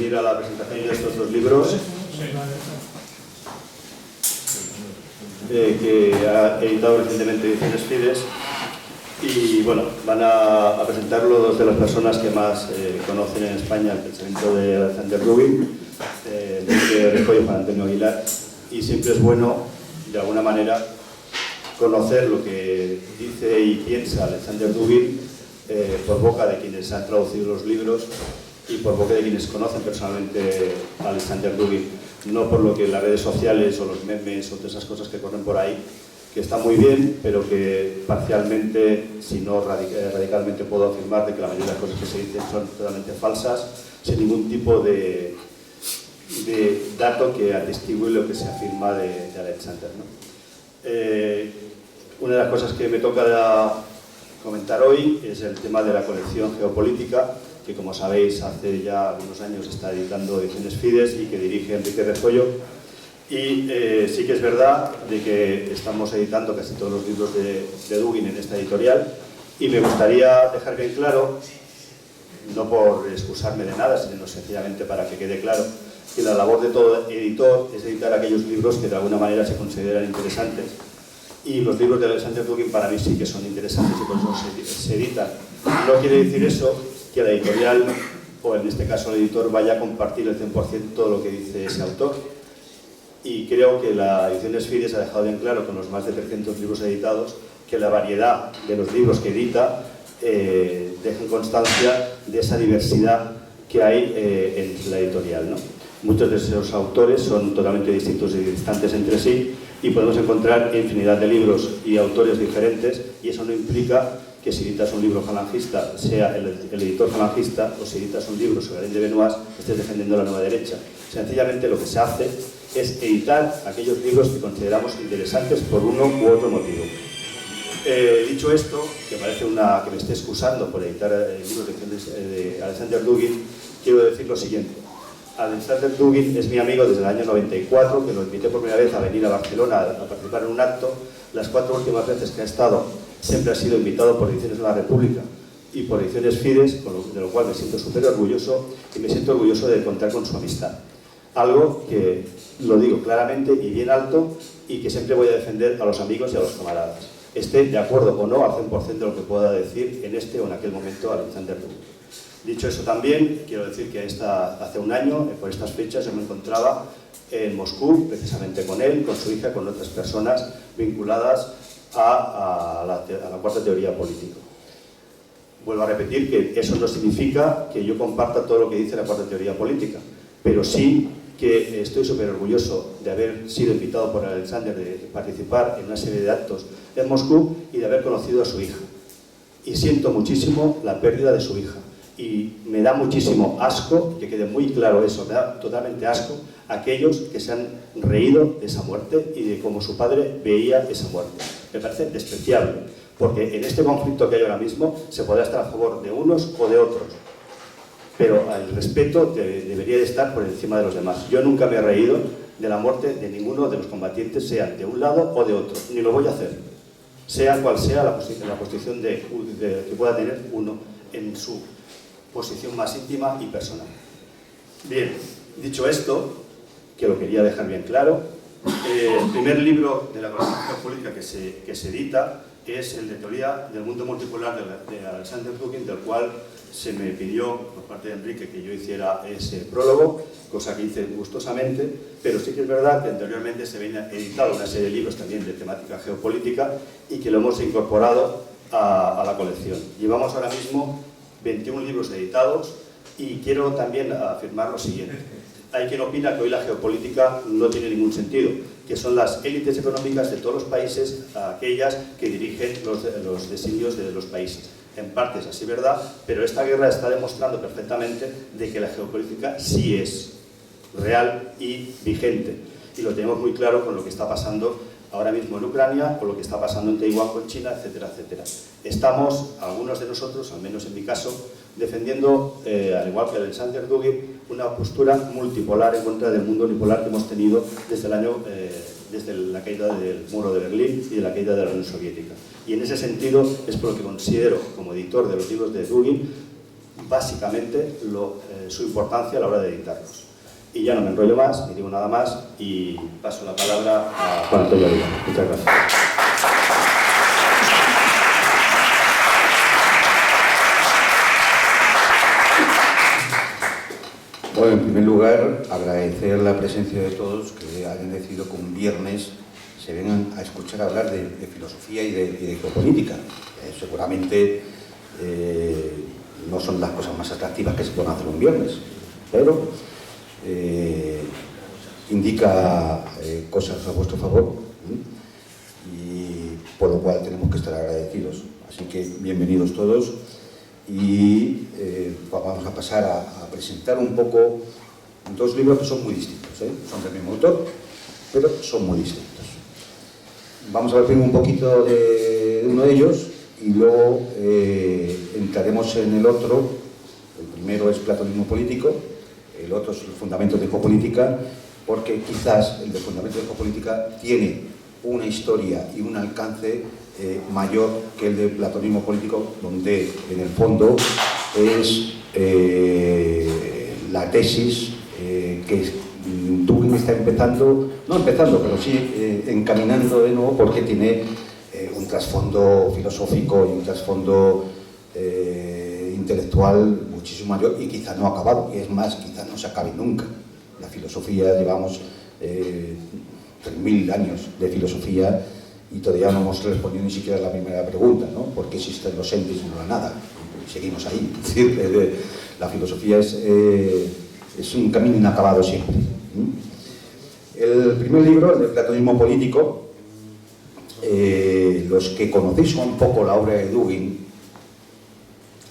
venir a la presentación de estos dos libros que ha editado recientemente Ediciones Fides. Y bueno, van a presentarlo dos de las personas que más conocen en España el pensamiento de Alexander Dugin, Enrique Refollo y Juan Antonio Aguilar. Y siempre es bueno, de alguna manera, conocer lo que dice y piensa Alexander Dugin por boca de quienes han traducido los libros y por boca de quienes conocen personalmente a Alexander Dugin, no por lo que las redes sociales o los memes o todas esas cosas que corren por ahí, que están muy bien, pero que parcialmente, si no radicalmente, puedo afirmar de que la mayoría de las cosas que se dicen son totalmente falsas, sin ningún tipo de dato que atestigue lo que se afirma de Alexander, ¿no? Una de las cosas que me toca comentar hoy es el tema de la colección geopolítica, que como sabéis hace ya algunos años está editando Ediciones Fides y que dirige Enrique Refollo. Y sí que es verdad de que estamos editando casi todos los libros de Dugin en esta editorial, y me gustaría dejar bien claro, no por excusarme de nada, sino sencillamente para que quede claro, que la labor de todo editor es editar aquellos libros que de alguna manera se consideran interesantes. Y los libros de Alexander Dugin para mí sí que son interesantes y por eso se editan. No quiere decir eso que la editorial, o en este caso el editor, vaya a compartir el 100% todo lo que dice ese autor. Y creo que la Ediciones Fides ha dejado bien claro, con los más de 300 libros editados, que la variedad de los libros que edita dejan constancia de esa diversidad que hay en la editorial, ¿no? Muchos de esos autores son totalmente distintos y distantes entre sí, y podemos encontrar infinidad de libros y autores diferentes, y eso no implica que si editas un libro falangista sea el editor falangista, o si editas un libro sobre Alain de Benoist estés defendiendo la nueva derecha. Sencillamente lo que se hace es editar aquellos libros que consideramos interesantes por uno u otro motivo. Dicho esto, que parece que me esté excusando por editar libros de Alexander Dugin, quiero decir lo siguiente. Alexander Dugin es mi amigo desde el año 94, que lo invité por primera vez a venir a Barcelona a participar en un acto. Las 4 últimas veces que ha estado siempre ha sido invitado por Ediciones de la República y por Ediciones Fides, de lo cual me siento súper orgulloso, y me siento orgulloso de contar con su amistad. Algo que lo digo claramente y bien alto, y que siempre voy a defender a los amigos y a los camaradas, esté de acuerdo o no al 100% de lo que pueda decir en este o en aquel momento Alexander Dugin. Dicho eso, también quiero decir que hace un año, por estas fechas, yo me encontraba en Moscú, precisamente con él, con su hija, con otras personas vinculadas a la cuarta teoría política. Vuelvo a repetir que eso no significa que yo comparta todo lo que dice la cuarta teoría política, pero sí que estoy súper orgulloso de haber sido invitado por Alexander, de participar en una serie de actos en Moscú y de haber conocido a su hija. Y siento muchísimo la pérdida de su hija. Y me da muchísimo asco, que quede muy claro eso, me da totalmente asco aquellos que se han reído de esa muerte y de cómo su padre veía esa muerte. Me parece despreciable, porque en este conflicto que hay ahora mismo se podrá estar a favor de unos o de otros, pero el respeto debería de estar por encima de los demás. Yo nunca me he reído de la muerte de ninguno de los combatientes, sea de un lado o de otro, ni lo voy a hacer, sea cual sea la posición que pueda tener uno en su posición más íntima y personal. Bien, dicho esto, que lo quería dejar bien claro, el primer libro de la colección geopolítica que se edita es el de Teoría del Mundo Multipolar de Alexander Dugin, del cual se me pidió por parte de Enrique que yo hiciera ese prólogo, cosa que hice gustosamente, pero sí que es verdad que anteriormente se había editado una serie de libros también de temática geopolítica y que lo hemos incorporado a la colección. Llevamos ahora mismo 21 libros editados, y quiero también afirmar lo siguiente. Hay quien opina que hoy la geopolítica no tiene ningún sentido, que son las élites económicas de todos los países aquellas que dirigen los designios de los países. En parte es así, verdad, pero esta guerra está demostrando perfectamente de que la geopolítica sí es real y vigente, y lo tenemos muy claro con lo que está pasando ahora mismo en Ucrania, con lo que está pasando en Taiwán con China, etcétera, etcétera. Estamos, algunos de nosotros, al menos en mi caso, defendiendo, al igual que Alexander Dugin, una postura multipolar en contra del mundo unipolar que hemos tenido desde la caída del muro de Berlín y de la caída de la Unión Soviética. Y en ese sentido es por lo que considero, como editor de los libros de Dugin, básicamente su importancia a la hora de editarlos. Y ya no me enrollo más, ni digo nada más, y paso la palabra a Juan Antonio Oliva. Muchas gracias. Bueno, en primer lugar, agradecer la presencia de todos que hayan decidido que un viernes se vengan a escuchar hablar de filosofía y de geopolítica. Seguramente no son las cosas más atractivas que se pueden hacer un viernes, pero indica cosas a vuestro favor, y por lo cual tenemos que estar agradecidos. Así que bienvenidos todos, y vamos a pasar a presentar un poco dos libros que son muy distintos, son del mismo autor, pero son muy distintos. Vamos a ver primero un poquito de uno de ellos y luego entraremos en el otro. El primero es Platonismo político, el otro es el Fundamentos de Geopolítica, porque quizás el de Fundamentos de Geopolítica tiene una historia y un alcance mayor que el de Platonismo político, donde en el fondo es la tesis que Dugin está pero sí encaminando de nuevo, porque tiene un trasfondo filosófico y un trasfondo intelectual muchísimo mayor, y quizá no ha acabado, y es más, quizá no se acabe nunca. La filosofía, llevamos 3.000 años de filosofía y todavía no hemos respondido ni siquiera a la primera pregunta, ¿no? ¿Por qué existen los entes y no la nada? Y seguimos ahí. Es decir, la filosofía es un camino inacabado siempre. El primer libro, el de Platonismo político, los que conocéis un poco la obra de Dugin,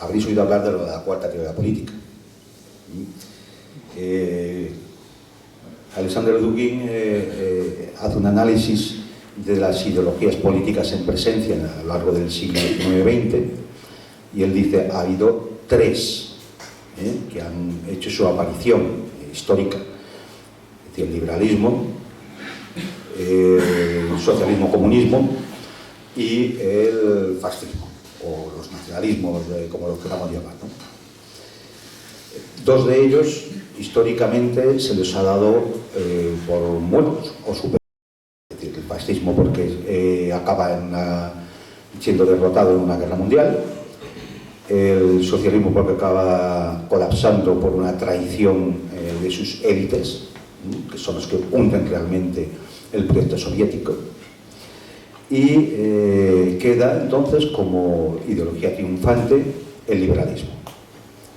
habréis oído hablar de lo de la cuarta teoría política. Alexander Dugin hace un análisis de las ideologías políticas en presencia a lo largo del siglo XIX-XX, y él dice: ha habido tres que han hecho su aparición histórica, es decir, el liberalismo, el socialismo-comunismo y el fascismo, o los nacionalismos, como los queramos llamar, ¿no? Dos de ellos históricamente se les ha dado por muertos o superados. Es decir, el fascismo porque acaba siendo derrotado en una guerra mundial, el socialismo porque acaba colapsando por una traición de sus élites, que son los que hunden realmente el proyecto soviético, y queda entonces como ideología triunfante el liberalismo.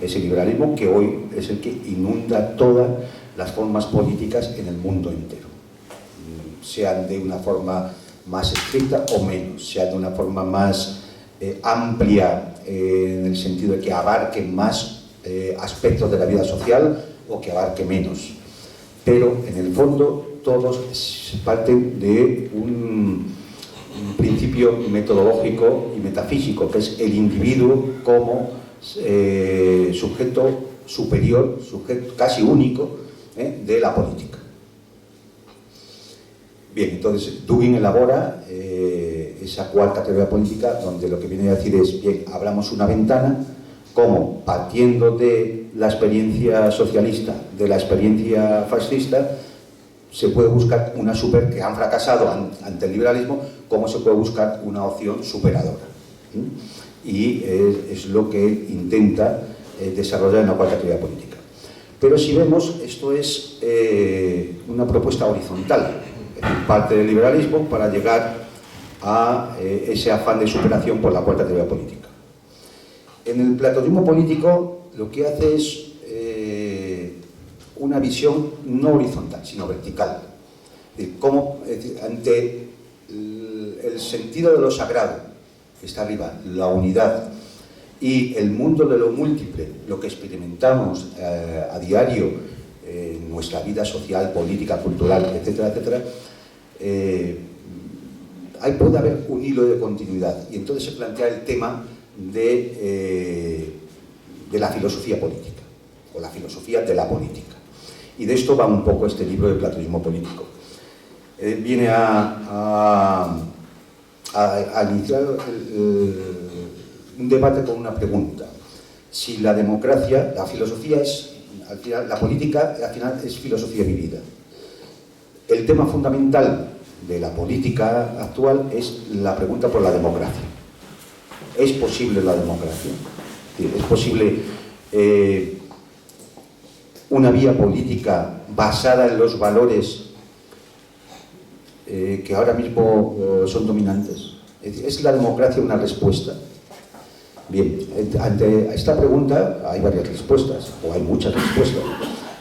Ese liberalismo que hoy es el que inunda todas las formas políticas en el mundo entero, sean de una forma más estricta o menos, sean de una forma más amplia, en el sentido de que abarque más aspectos de la vida social o que abarque menos. Pero en el fondo todos parten de un principio metodológico y metafísico, que es el individuo como sujeto superior, sujeto casi único de la política. Bien, entonces Dugin elabora esa cuarta teoría política, donde lo que viene a decir es: bien, abramos una ventana, como partiendo de la experiencia socialista, de la experiencia fascista, se puede buscar una que han fracasado ante el liberalismo, cómo se puede buscar una opción superadora. Y es lo que intenta desarrollar en la cuarta teoría política. Pero si vemos, esto es una propuesta horizontal, es decir, parte del liberalismo para llegar a ese afán de superación por la cuarta teoría política. En el platonismo político lo que hace es una visión no horizontal, sino vertical. Es decir, cómo, ante el sentido de lo sagrado, que está arriba, la unidad, y el mundo de lo múltiple, lo que experimentamos a diario en nuestra vida social, política, cultural, etcétera, etcétera, puede haber un hilo de continuidad, y entonces se plantea el tema de la filosofía política, o la filosofía de la política. Y de esto va un poco este libro de Platonismo político. Viene a iniciar un debate con una pregunta. si la democracia, la filosofía es, al final, la política al final es filosofía vivida. El tema fundamental de la política actual es la pregunta por la democracia. ¿Es posible la democracia? ¿Es posible una vía política basada en los valores que ahora mismo son dominantes? ¿Es la democracia una respuesta? Bien, ante esta pregunta hay varias respuestas, o hay muchas respuestas,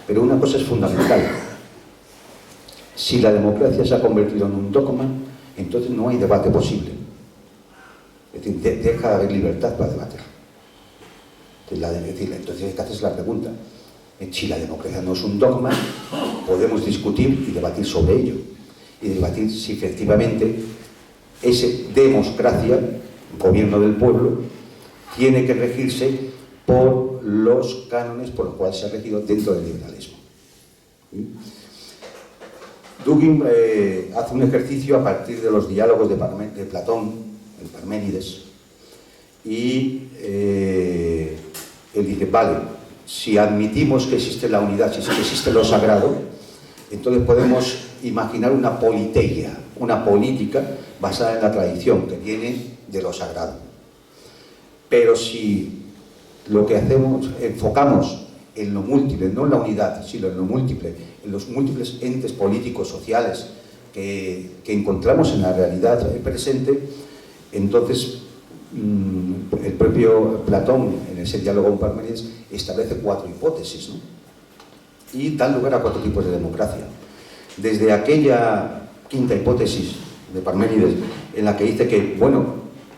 pero una cosa es fundamental. Si la democracia se ha convertido en un dogma, entonces no hay debate posible. Es decir, deja de haber libertad para debatir. Entonces hay que hacerse la pregunta. Si la democracia no es un dogma, podemos discutir y debatir sobre ello. Y debatir si efectivamente esa democracia, gobierno del pueblo, tiene que regirse por los cánones por los cuales se ha regido dentro del liberalismo. Dugin hace un ejercicio a partir de los diálogos de Platón, el Parménides, y él dice, vale, si admitimos que existe la unidad, si existe lo sagrado, entonces podemos imaginar una politeia, una política basada en la tradición, que viene de lo sagrado. Pero si lo que hacemos, enfocamos en lo múltiple, no en la unidad, sino en lo múltiple, en los múltiples entes políticos, sociales que encontramos en la realidad presente, entonces el propio Platón, en ese diálogo con Parménides, establece 4 hipótesis, ¿no? Y dan lugar a 4 tipos de democracia. Desde aquella quinta hipótesis de Parménides, en la que dice que, bueno,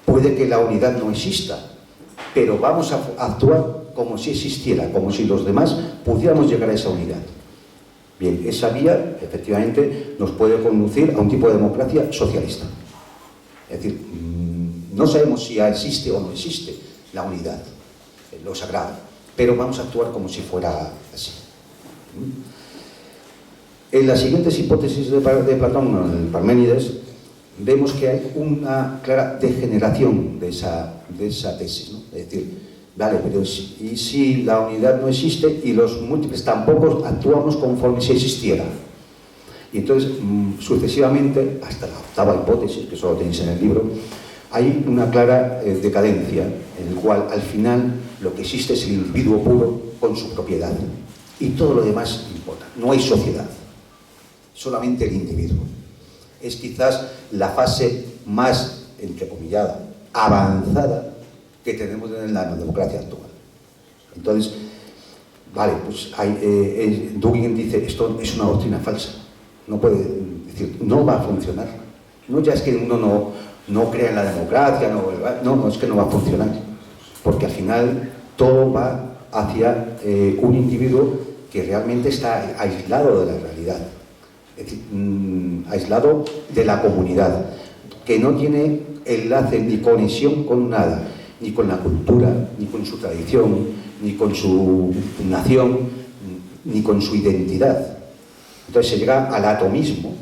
puede que la unidad no exista, pero vamos a actuar como si existiera, como si los demás pudiéramos llegar a esa unidad. Bien, esa vía, efectivamente, nos puede conducir a un tipo de democracia socialista. Es decir, no sabemos si ya existe o no existe la unidad, lo sagrado, pero vamos a actuar como si fuera así. En las siguientes hipótesis de Platón, en el Parménides, vemos que hay una clara degeneración de esa tesis, ¿no? Es decir, vale, pero ¿y si la unidad no existe y los múltiples tampoco actuamos conforme si existiera? Y entonces, sucesivamente, hasta la octava hipótesis, que solo tenéis en el libro, hay una clara decadencia, en la cual al final lo que existe es el individuo puro con su propiedad. Y todo lo demás importa. No hay sociedad, solamente el individuo. Es quizás la fase más, entrecomillada, avanzada que tenemos en la democracia actual. Entonces, vale, pues Dugin dice, esto es una doctrina falsa. No puede decir, no va a funcionar. No ya es que uno no crea en la democracia, no, es que no va a funcionar. Porque al final todo va hacia un individuo que realmente está aislado de la realidad. Es decir, aislado de la comunidad, que no tiene enlace ni conexión con nada, ni con la cultura, ni con su tradición, ni con su nación, ni con su identidad. Entonces se llega al atomismo,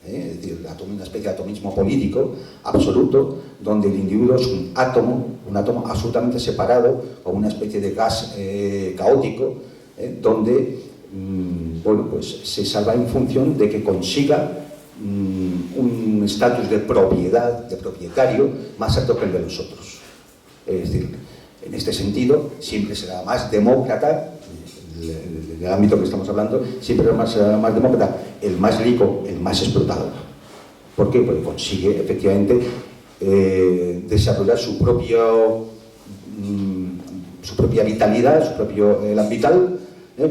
es decir, una especie de atomismo político absoluto, donde el individuo es un átomo absolutamente separado, como una especie de gas caótico, donde bueno, pues se salva en función de que consiga un estatus de propiedad, de propietario, más alto que el de los otros. Es decir, en este sentido, siempre será más demócrata, en el ámbito que estamos hablando, siempre será más demócrata el más rico, el más explotador. ¿Por qué? Porque consigue efectivamente desarrollar su propia vitalidad, su propio elan vital,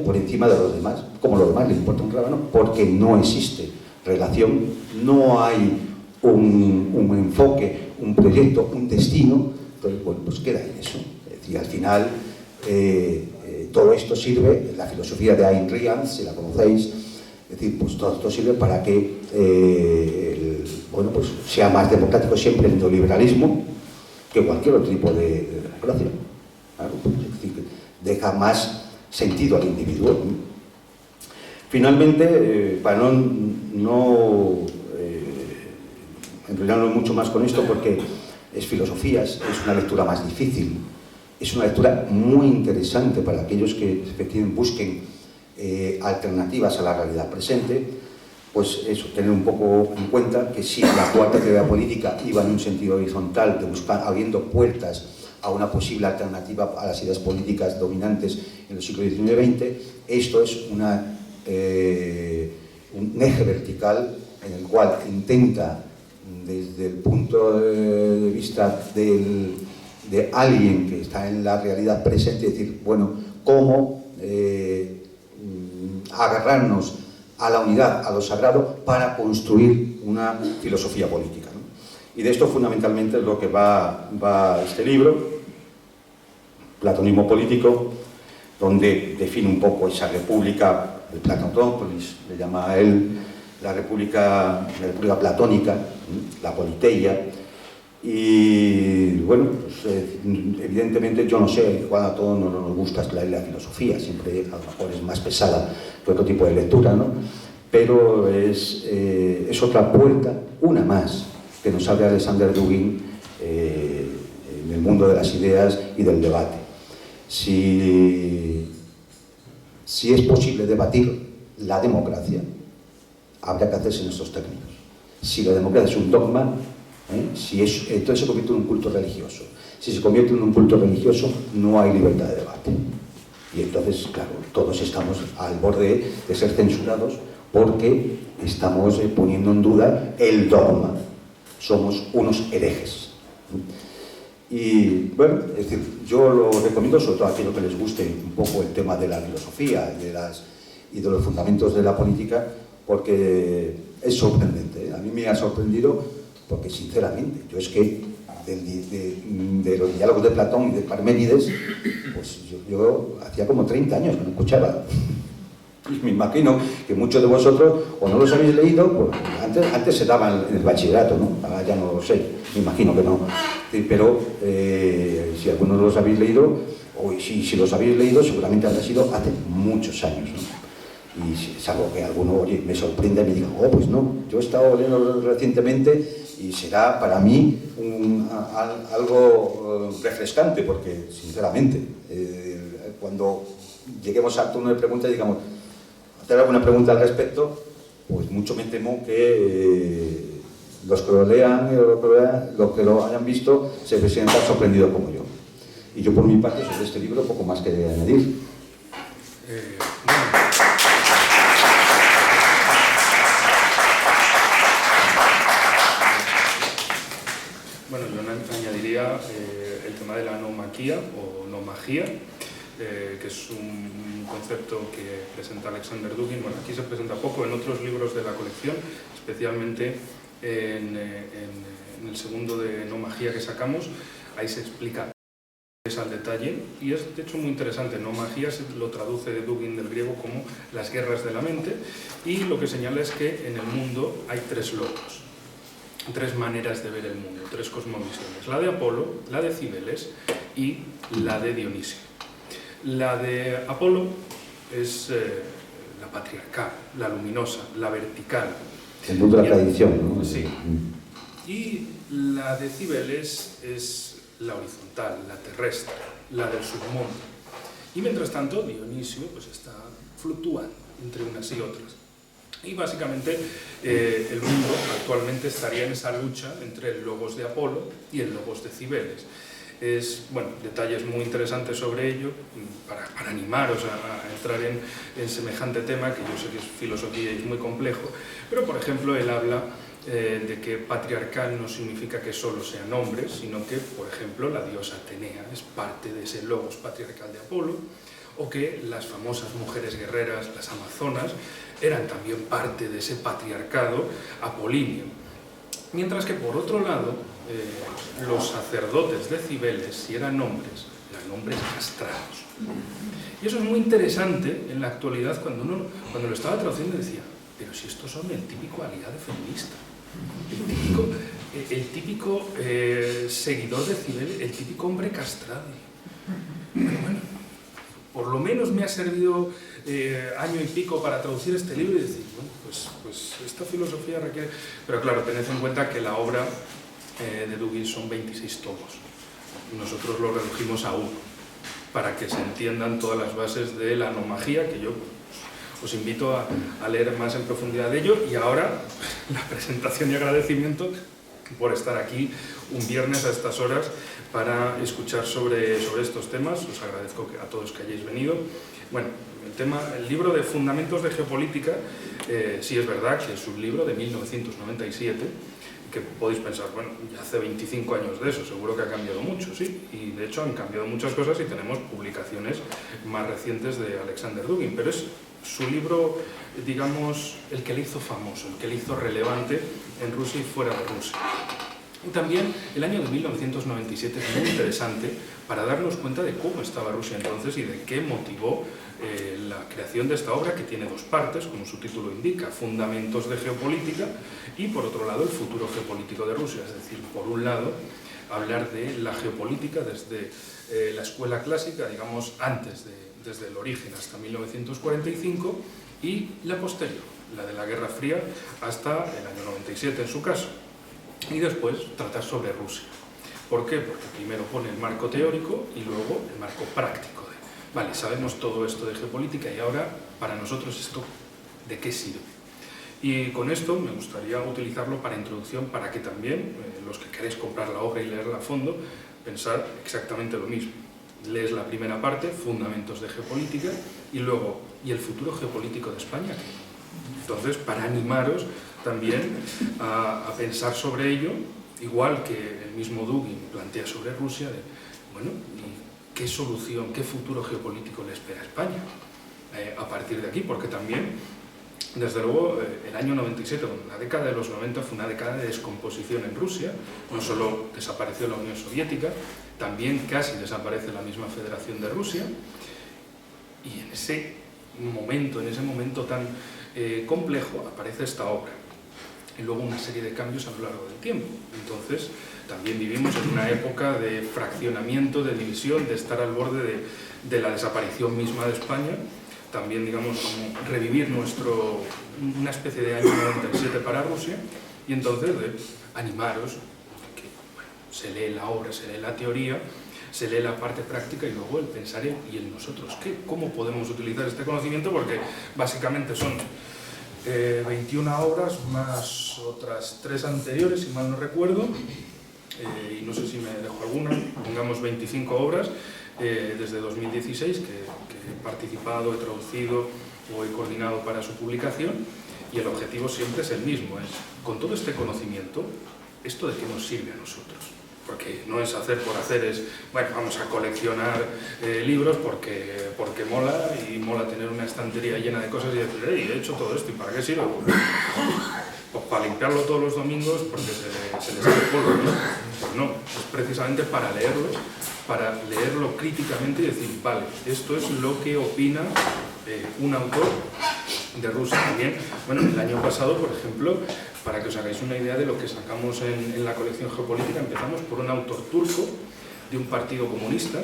por encima de los demás. Como a los demás les importa un rábano, porque no existe relación, no hay un enfoque, un proyecto, un destino. Entonces, bueno, pues queda en eso. Es decir, al final todo esto sirve, la filosofía de Ayn Rand, si la conocéis, es decir, pues todo esto sirve para que bueno, pues sea más democrático siempre el neoliberalismo que cualquier otro tipo de democracia. Claro, pues, es decir, que deja más sentido al individuo. Finalmente, para no enrollarnos mucho más con esto, porque es filosofía, es una lectura más difícil, es una lectura muy interesante para aquellos que efectivamente busquen alternativas a la realidad presente. Pues eso, tener un poco en cuenta que si la cuarta teoría política iba en un sentido horizontal, de buscar, abriendo puertas a una posible alternativa a las ideas políticas dominantes en los siglos XIX y XX, esto es un eje vertical en el cual intenta, desde el punto de vista de alguien que está en la realidad presente, decir, bueno, cómo agarrarnos a la unidad, a lo sagrado, para construir una filosofía política, ¿no? Y de esto fundamentalmente es lo que va este libro, Platonismo político, donde define un poco esa república, el Platópolis, le llama a él la república platónica, la politeia. Y bueno, pues, evidentemente yo no sé, igual a todos no nos gusta leer la filosofía, siempre a lo mejor es más pesada que otro tipo de lectura, ¿no? Pero es otra puerta, una más, que nos abre Alexander Dugin en el mundo de las ideas y del debate. Si es posible debatir la democracia, habrá que hacerse en estos términos. Si la democracia es un dogma, entonces se convierte en un culto religioso. Si se convierte en un culto religioso, no hay libertad de debate. Y entonces, claro, todos estamos al borde de ser censurados porque estamos poniendo en duda el dogma. Somos unos herejes. Y bueno, es decir, yo lo recomiendo sobre todo a aquellos que les guste un poco el tema de la filosofía y de los fundamentos de la política, porque es sorprendente. A mí me ha sorprendido porque, sinceramente, yo es que de los diálogos de Platón y de Parménides, pues yo hacía como 30 años que no escuchaba. Y me imagino que muchos de vosotros o no los habéis leído, pues antes se daban en el bachillerato, ¿no? Ahora ya no lo sé, me imagino que no. Pero si algunos los habéis leído, o si los habéis leído, seguramente habrá sido hace muchos años, ¿no? Y es algo que alguno, oye, me sorprende y me diga, oh, pues no, yo he estado leyendo recientemente y será para mí algo refrescante, porque, sinceramente, cuando lleguemos al turno de preguntas, digamos, hacer alguna pregunta al respecto, pues mucho me temo que los que lo lean o los que lo hayan visto se sientan sorprendidos como yo. Y yo, por mi parte, sobre este libro poco más que añadir. Bueno, yo añadiría el tema de la nomaquía o nomagía, que es un concepto que presenta Alexander Dugin. Bueno, aquí se presenta poco, en otros libros de la colección, especialmente en el segundo de nomagía que sacamos, ahí se explica al detalle y es de hecho muy interesante. Nomagía se lo traduce de Dugin del griego como las guerras de la mente, y lo que señala es que en el mundo hay tres logos, tres maneras de ver el mundo, tres cosmovisiones: la de Apolo, la de Cibeles y la de Dionisio. La de Apolo es la patriarcal, la luminosa, la vertical. El mundo de la tradición, ¿no? Sí. Y la de Cibeles es la horizontal, la terrestre, la del submundo. Y mientras tanto, Dionisio pues está fluctuando entre unas y otras. Y básicamente el mundo actualmente estaría en esa lucha entre el logos de Apolo y el logos de Cibeles. Bueno, detalles muy interesantes sobre ello para animaros a entrar en semejante tema, que yo sé que es filosofía y es muy complejo, pero por ejemplo él habla de que patriarcal no significa que solo sean hombres, sino que, por ejemplo, la diosa Atenea es parte de ese logos patriarcal de Apolo, o que las famosas mujeres guerreras, las amazonas, eran también parte de ese patriarcado apolíneo. Mientras que, por otro lado, los sacerdotes de Cibeles, si eran hombres castrados. Y eso es muy interesante en la actualidad, cuando lo estaba traduciendo decía, pero si estos son el típico aliado feminista, el típico seguidor de Cibeles, el típico hombre castrado. Pero bueno, por lo menos me ha servido año y pico para traducir este libro y decir, bueno, pues esta filosofía requiere... Pero claro, tened en cuenta que la obra de Dugin son 26 tomos. Nosotros lo redujimos a 1. para que se entiendan todas las bases de la nomagía, que yo os invito a leer más en profundidad de ello. Y ahora, la presentación y agradecimiento por estar aquí un viernes a estas horas para escuchar sobre estos temas. Os agradezco a todos que hayáis venido. Bueno, el libro de Fundamentos de Geopolítica, sí es verdad que es un libro de 1997, que podéis pensar, bueno, ya hace 25 años de eso, seguro que ha cambiado mucho, sí, y de hecho han cambiado muchas cosas y tenemos publicaciones más recientes de Alexander Dugin, pero es su libro, digamos, el que le hizo famoso, el que le hizo relevante en Rusia y fuera de Rusia. Y también el año de 1997 es muy interesante para darnos cuenta de cómo estaba Rusia entonces y de qué motivó la creación de esta obra, que tiene dos partes, como su título indica, Fundamentos de Geopolítica, y por otro lado el futuro geopolítico de Rusia, es decir, por un lado hablar de la geopolítica desde la escuela clásica, digamos desde el origen hasta 1945, y la posterior, la de la Guerra Fría hasta el año 97 en su caso, y después tratar sobre Rusia. ¿Por qué? Porque primero pone el marco teórico y luego el marco práctico. Vale, sabemos todo esto de geopolítica y ahora, para nosotros, ¿esto de qué sirve? Y con esto me gustaría utilizarlo para introducción, para que también los que queréis comprar la obra y leerla a fondo, pensar exactamente lo mismo. Lees la primera parte, Fundamentos de Geopolítica, y luego, ¿y el futuro geopolítico de España? Entonces, para animaros también a pensar sobre ello, igual que el mismo Dugin plantea sobre Rusia, bueno, ¿qué solución, qué futuro geopolítico le espera a España a partir de aquí? Porque también, desde luego, el año 97, la década de los 90 fue una década de descomposición en Rusia. No solo desapareció la Unión Soviética, también casi desaparece la misma Federación de Rusia. Y en ese momento tan complejo, aparece esta obra. Y luego una serie de cambios a lo largo del tiempo. Entonces, también vivimos en una época de fraccionamiento, de división, de estar al borde de la desaparición misma de España. También, digamos, como revivir una especie de año 97 para Rusia. Y entonces, animaros, que bueno, se lee la obra, se lee la teoría, se lee la parte práctica y luego el pensar y el nosotros qué, cómo podemos utilizar este conocimiento, porque básicamente son 21 obras más otras 3 anteriores, si mal no recuerdo, y no sé si me dejo alguna, pongamos 25 obras desde 2016 que he participado, he traducido o he coordinado para su publicación, y el objetivo siempre es el mismo, es con todo este conocimiento, ¿esto de qué nos sirve a nosotros? Porque no es hacer por hacer, es, bueno, vamos a coleccionar libros porque mola, y mola tener una estantería llena de cosas y decir, hey, he hecho todo esto, ¿y para qué sirve? Pues para limpiarlo todos los domingos porque se les sale polvo, ¿no? Pues no, es precisamente para leerlo críticamente y decir, vale, esto es lo que opina un autor de Rusia. También, bueno, el año pasado, por ejemplo, para que os hagáis una idea de lo que sacamos en la colección geopolítica, empezamos por un autor turco de un partido comunista,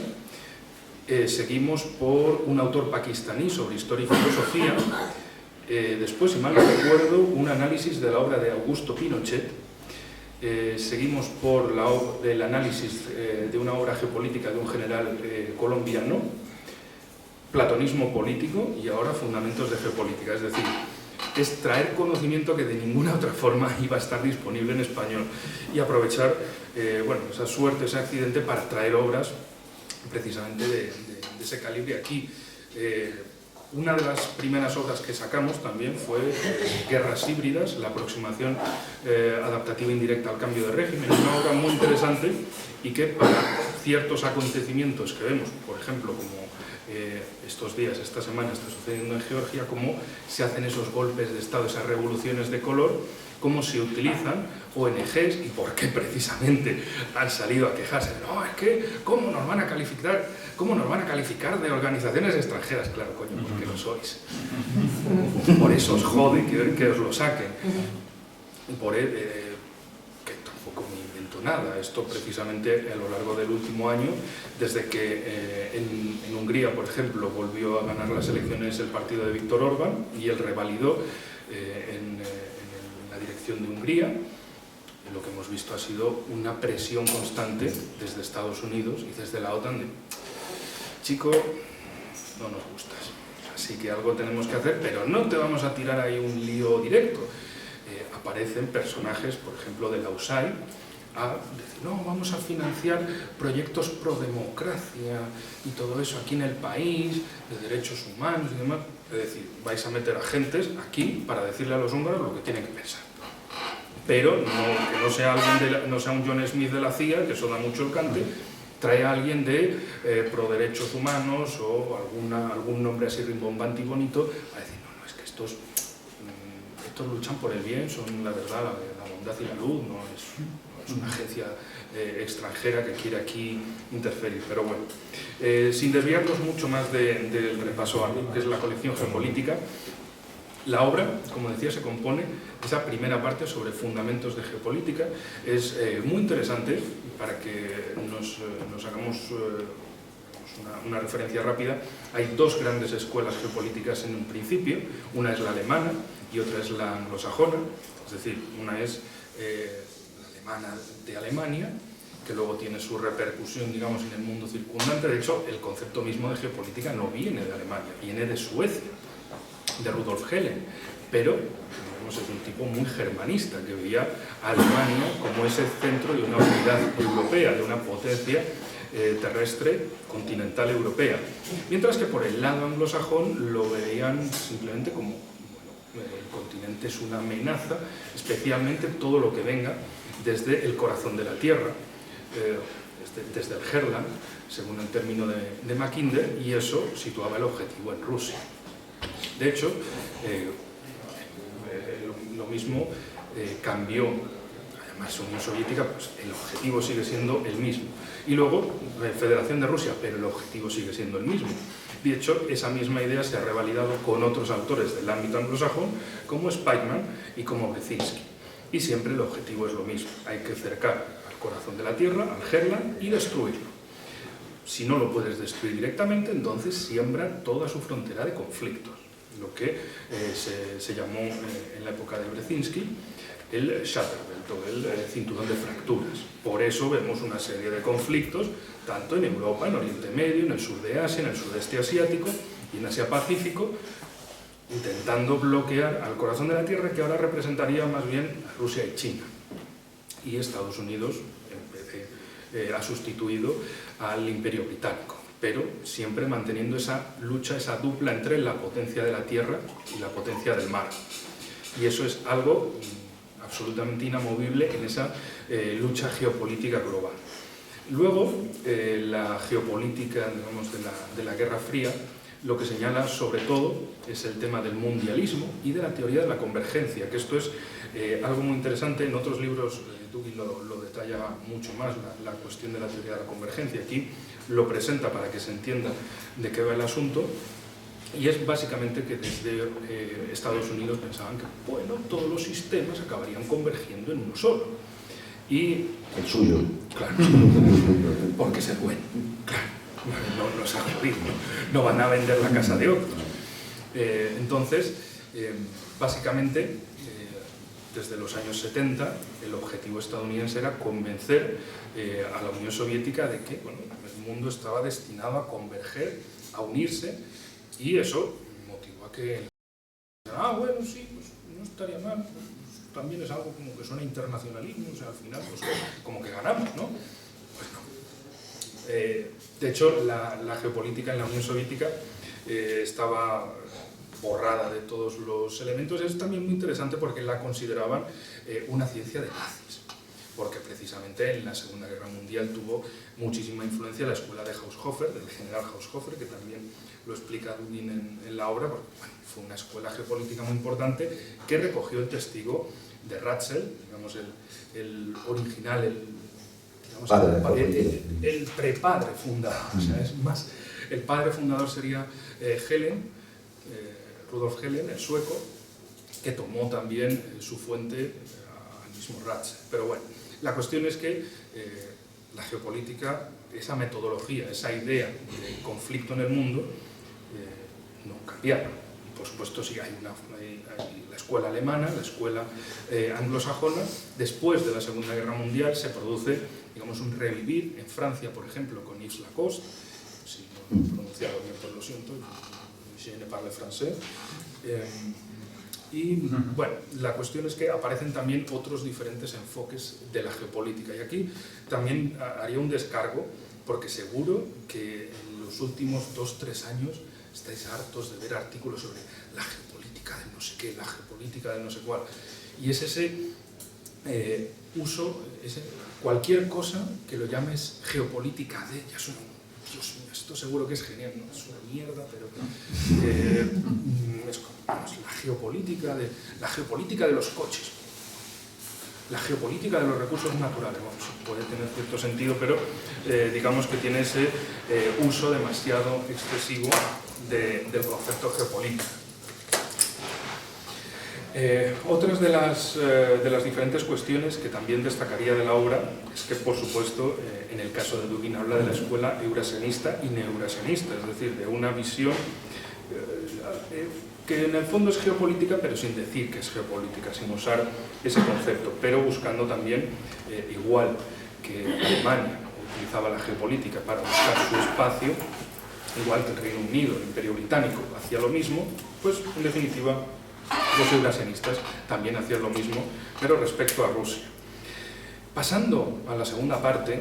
seguimos por un autor pakistaní sobre historia y filosofía, después, si mal no recuerdo, un análisis de la obra de Augusto Pinochet, seguimos por el análisis de una obra geopolítica de un general colombiano, platonismo político y ahora fundamentos de geopolítica, es decir, es traer conocimiento que de ninguna otra forma iba a estar disponible en español y aprovechar bueno, esa suerte, ese accidente para traer obras precisamente de ese calibre aquí. Una de las primeras obras que sacamos también fue Guerras híbridas, la aproximación adaptativa indirecta al cambio de régimen, una obra muy interesante y que para ciertos acontecimientos que vemos, por ejemplo, como estos días, esta semana está sucediendo en Georgia, cómo se hacen esos golpes de Estado, esas revoluciones de color, cómo se utilizan ONGs y por qué precisamente han salido a quejarse. No, es que, ¿cómo nos van a calificar de organizaciones extranjeras? Claro, coño, porque lo sois. Por eso os jode que os lo saquen. Por que tampoco me invento nada. Esto precisamente a lo largo del último año, desde que en Hungría, por ejemplo, volvió a ganar las elecciones el partido de Viktor Orbán y él revalidó en la dirección de Hungría, lo que hemos visto ha sido una presión constante desde Estados Unidos y desde la OTAN de chico, no nos gustas. Así que algo tenemos que hacer, pero no te vamos a tirar ahí un lío directo. Aparecen personajes, por ejemplo, de la USAID, a decir, no, vamos a financiar proyectos pro democracia y todo eso aquí en el país, de derechos humanos y demás. Es decir, vais a meter agentes aquí para decirle a los húngaros lo que tienen que pensar. Pero que no sea, no sea un John Smith de la CIA, que eso da mucho el cante, trae a alguien de pro derechos humanos o algún nombre así rimbombante y bonito, a decir, no, es que estos luchan por el bien, son la verdad, la bondad y la luz, no es una agencia extranjera que quiere aquí interferir. Pero bueno, sin desviarnos mucho más del repaso a lo que es la colección geopolítica, la obra, como decía, se compone de esa primera parte sobre fundamentos de geopolítica. Es muy interesante para que nos hagamos una referencia rápida. Hay dos grandes escuelas geopolíticas en un principio, una es la alemana y otra es la anglosajona, es decir, una es la alemana de Alemania, que luego tiene su repercusión, digamos, en el mundo circundante. De hecho, el concepto mismo de geopolítica no viene de Alemania, viene de Suecia, de Rudolf Helen, pero digamos, es un tipo muy germanista, que veía a Alemania como ese centro de una unidad europea, de una potencia terrestre continental europea, mientras que por el lado anglosajón lo veían simplemente como, bueno, el continente es una amenaza, especialmente todo lo que venga desde el corazón de la Tierra, desde el Herland, según el término de Mackinder, y eso situaba el objetivo en Rusia. De hecho, lo mismo cambió, además Unión Soviética, pues el objetivo sigue siendo el mismo. Y luego, Federación de Rusia, pero el objetivo sigue siendo el mismo. De hecho, esa misma idea se ha revalidado con otros autores del ámbito anglosajón, como Spykman y como Brzezinski. Y siempre el objetivo es lo mismo, hay que cercar al corazón de la Tierra, al Herland, y destruirlo. Si no lo puedes destruir directamente, entonces siembra toda su frontera de conflictos, lo que se llamó en la época de Brzezinski el Shatterbelt, o el cinturón de fracturas. Por eso vemos una serie de conflictos, tanto en Europa, en Oriente Medio, en el sur de Asia, en el sudeste asiático y en Asia-Pacífico, intentando bloquear al corazón de la Tierra, que ahora representaría más bien a Rusia y China. Y Estados Unidos ha sustituido al Imperio Británico, pero siempre manteniendo esa lucha, esa dupla entre la potencia de la tierra y la potencia del mar. Y eso es algo absolutamente inamovible en esa lucha geopolítica global. Luego, la geopolítica, digamos, de la Guerra Fría, lo que señala sobre todo es el tema del mundialismo y de la teoría de la convergencia, que esto es algo muy interesante. En otros libros Dugin lo detalla mucho más, la cuestión de la teoría de la convergencia. Aquí lo presenta para que se entienda de qué va el asunto, y es básicamente que desde Estados Unidos pensaban que, bueno, todos los sistemas acabarían convergiendo en uno solo. Y el suyo. Claro, porque es el bueno, claro. No se ha jodido, no van a vender la casa de otros. Entonces, básicamente, desde los años 70, el objetivo estadounidense era convencer a la Unión Soviética de que, bueno, el mundo estaba destinado a converger, a unirse, y eso motivó a que, bueno, sí, pues no estaría mal, pues, también es algo como que suena internacionalismo, o sea, al final, pues como que ganamos, ¿no? Pues no. De hecho, la geopolítica en la Unión Soviética estaba borrada de todos los elementos. Es también muy interesante porque la consideraban una ciencia de nazis, porque precisamente en la Segunda Guerra Mundial tuvo muchísima influencia la escuela de Haushofer, del general Haushofer, que también lo explica Dugin en la obra, porque bueno, fue una escuela geopolítica muy importante que recogió el testigo de Ratzel, digamos el original, el prepadre fundador, o sea, es más, el padre fundador sería Rudolf Helen, el sueco, que tomó también su fuente al mismo Ratzel. Pero bueno, la cuestión es que la geopolítica, esa metodología, esa idea de conflicto en el mundo, no cambiaron. Y por supuesto sí hay la escuela alemana, la escuela anglosajona. Después de la Segunda Guerra Mundial se produce, digamos, un revivir en Francia, por ejemplo, con Yves Lacoste, si no lo he pronunciado bien, pues lo siento, je ne parle français. Y bueno, la cuestión es que aparecen también otros diferentes enfoques de la geopolítica. Y aquí también haría un descargo, porque seguro que en los últimos 2-3 años estáis hartos de ver artículos sobre la geopolítica del no sé qué, la geopolítica del no sé cuál. Y es ese uso, cualquier cosa que lo llames geopolítica de, ya suena, Dios mío, esto seguro que es genial, no es una mierda, pero es como la geopolítica de los coches, la geopolítica de los recursos naturales. Bueno, eso puede tener cierto sentido, pero digamos que tiene ese uso demasiado excesivo del concepto geopolítica. Otras de las diferentes cuestiones que también destacaría de la obra es que, por supuesto, en el caso de Dugin habla de la escuela eurasianista y neoeurasianista, es decir, de una visión que en el fondo es geopolítica, pero sin decir que es geopolítica, sin usar ese concepto, pero buscando también, igual que Alemania utilizaba la geopolítica para buscar su espacio, igual que el Reino Unido, el Imperio Británico, hacía lo mismo, pues en definitiva los eurasianistas también hacían lo mismo, pero respecto a Rusia. Pasando a la segunda parte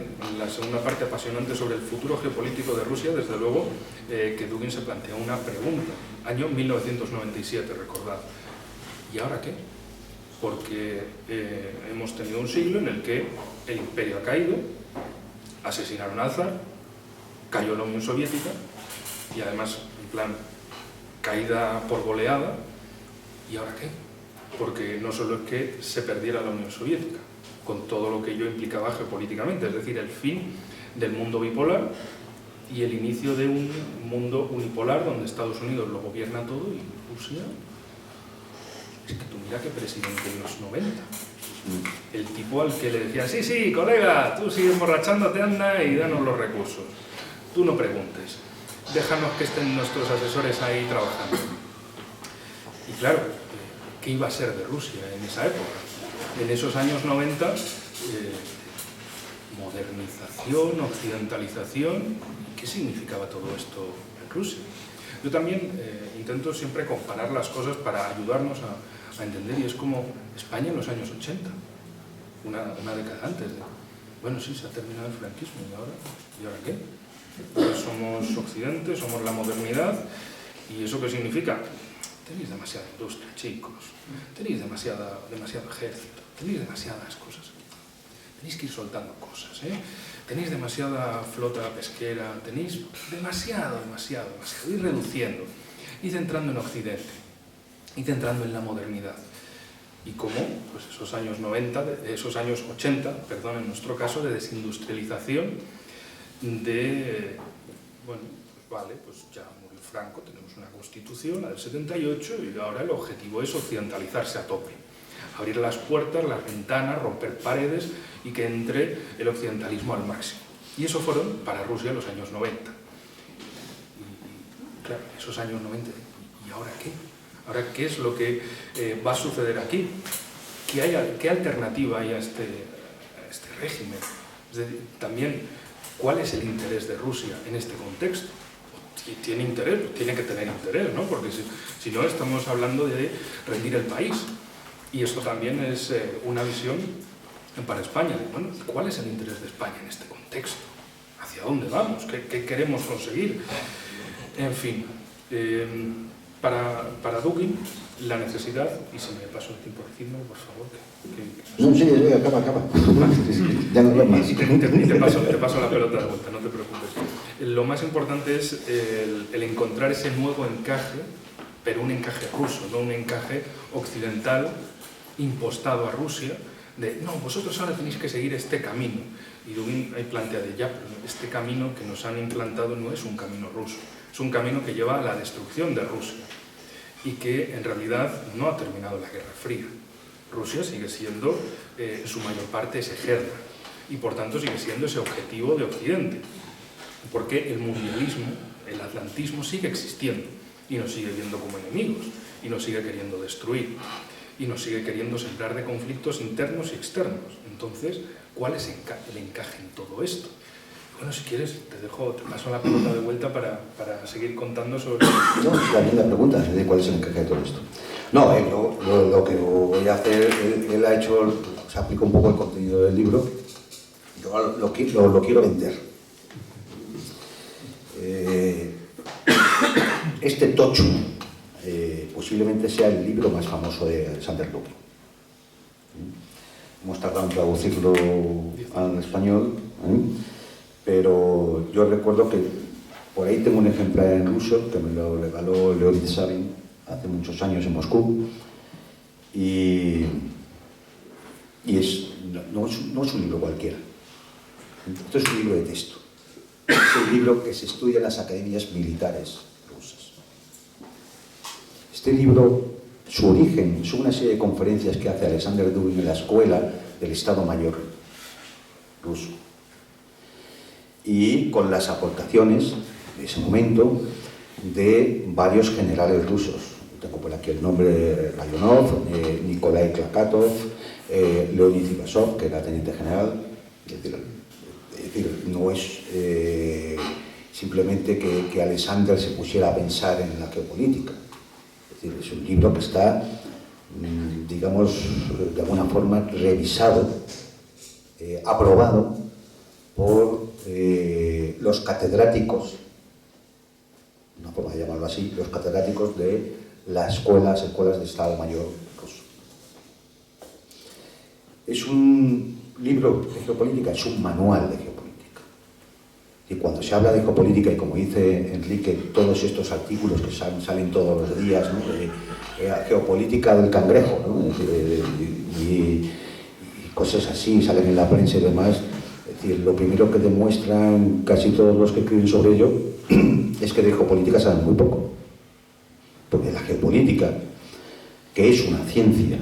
apasionante sobre el futuro geopolítico de Rusia, desde luego que Dugin se plantea una pregunta. Año 1997, recordad. ¿Y ahora qué? Porque hemos tenido un siglo en el que el imperio ha caído, asesinaron al zar, cayó la Unión Soviética, y además, en plan, caída por goleada. ¿Y ahora qué? Porque no solo es que se perdiera la Unión Soviética, con todo lo que ello implicaba geopolíticamente, es decir, el fin del mundo bipolar y el inicio de un mundo unipolar donde Estados Unidos lo gobierna todo y Rusia... Es que tú mira qué presidente en los 90. El tipo al que le decía, sí, colega, tú sigue emborrachándote, anda y danos los recursos. Tú no preguntes, déjanos que estén nuestros asesores ahí trabajando. Y claro, ¿qué iba a ser de Rusia en esa época? En esos años 90, modernización, occidentalización, ¿qué significaba todo esto en Rusia? Yo también intento siempre comparar las cosas para ayudarnos a entender, y es como España en los años 80, una década antes. Bueno, sí, se ha terminado el franquismo, ¿y ahora qué? Ahora somos Occidente, somos la modernidad, ¿y eso qué significa? Tenéis demasiada industria, chicos, tenéis demasiado ejército, tenéis demasiadas cosas. Tenéis que ir soltando cosas, tenéis demasiada flota pesquera, tenéis demasiado, ir reduciendo, y centrando en Occidente, y centrando en la modernidad. Y cómo, pues esos años 80, en nuestro caso, de desindustrialización, bueno, pues vale, pues ya murió Franco, tenemos una constitución, la del 78, y ahora el objetivo es occidentalizarse a tope. Abrir las puertas, las ventanas, romper paredes y que entre el occidentalismo al máximo. Y eso fueron para Rusia los años 90. Y claro, esos años 90, ¿y ahora qué? ¿Ahora qué es lo que va a suceder aquí? ¿Qué alternativa hay a este régimen? Es decir, también, ¿cuál es el interés de Rusia en este contexto? ¿Tiene interés? Pues tiene que tener interés, ¿no? Porque si no, estamos hablando de rendir el país. Y esto también es una visión para España. Bueno, ¿cuál es el interés de España en este contexto? ¿Hacia dónde vamos? ¿Qué queremos conseguir? En fin, para Dugin, la necesidad, y si me paso el tiempo encima, por favor. Sí, acaba. Ya no veo más. Y te paso la pelota de vuelta, no te preocupes. Lo más importante es el encontrar ese nuevo encaje, pero un encaje ruso, no un encaje occidental impostado a Rusia, de no, vosotros ahora tenéis que seguir este camino. Y Dugin ahí plantea de ya, pero este camino que nos han implantado no es un camino ruso, es un camino que lleva a la destrucción de Rusia y que en realidad no ha terminado la Guerra Fría. Rusia sigue siendo en su mayor parte ese ejerda y por tanto sigue siendo ese objetivo de Occidente, porque el mundialismo, el atlantismo sigue existiendo y nos sigue viendo como enemigos y nos sigue queriendo destruir y nos sigue queriendo sembrar de conflictos internos y externos. Entonces, ¿cuál es el encaje en todo esto? Bueno, si quieres, te paso la pelota de vuelta para seguir contando sobre... No, la pregunta es de cuál es el encaje de todo esto. No, lo que voy a hacer, él ha hecho, se aplica un poco el contenido del libro, yo lo quiero vender. Este tocho posiblemente sea el libro más famoso de Alexander Luby. Hemos tardado en traducirlo al español, pero yo recuerdo que por ahí tengo un ejemplar en ruso que me lo regaló Leonid Savin hace muchos años en Moscú, y no es un libro cualquiera. Esto es un libro de texto. Es un libro que se estudia en las academias militares rusas. Este libro, su origen, es una serie de conferencias que hace Alexander Dugin en la escuela del Estado Mayor ruso. Y con las aportaciones, de ese momento, de varios generales rusos. Tengo por aquí el nombre de Rayonov, Nikolai Klakatov, Leonid Ivasov, que era teniente general. Es decir, no es simplemente que Alexander se pusiera a pensar en la geopolítica. Es decir, es un libro que está, digamos, de alguna forma revisado, aprobado por los catedráticos, una forma de llamarlo así, los catedráticos de las escuelas de Estado Mayor ruso. Es un libro de geopolítica, es un manual de geopolítica. Y cuando se habla de geopolítica, y como dice Enrique, todos estos artículos que salen todos los días, ¿no? Geopolítica del cangrejo, ¿no? y cosas así, salen en la prensa y demás. Es decir, lo primero que demuestran casi todos los que escriben sobre ello es que de geopolítica saben muy poco. Porque la geopolítica, que es una ciencia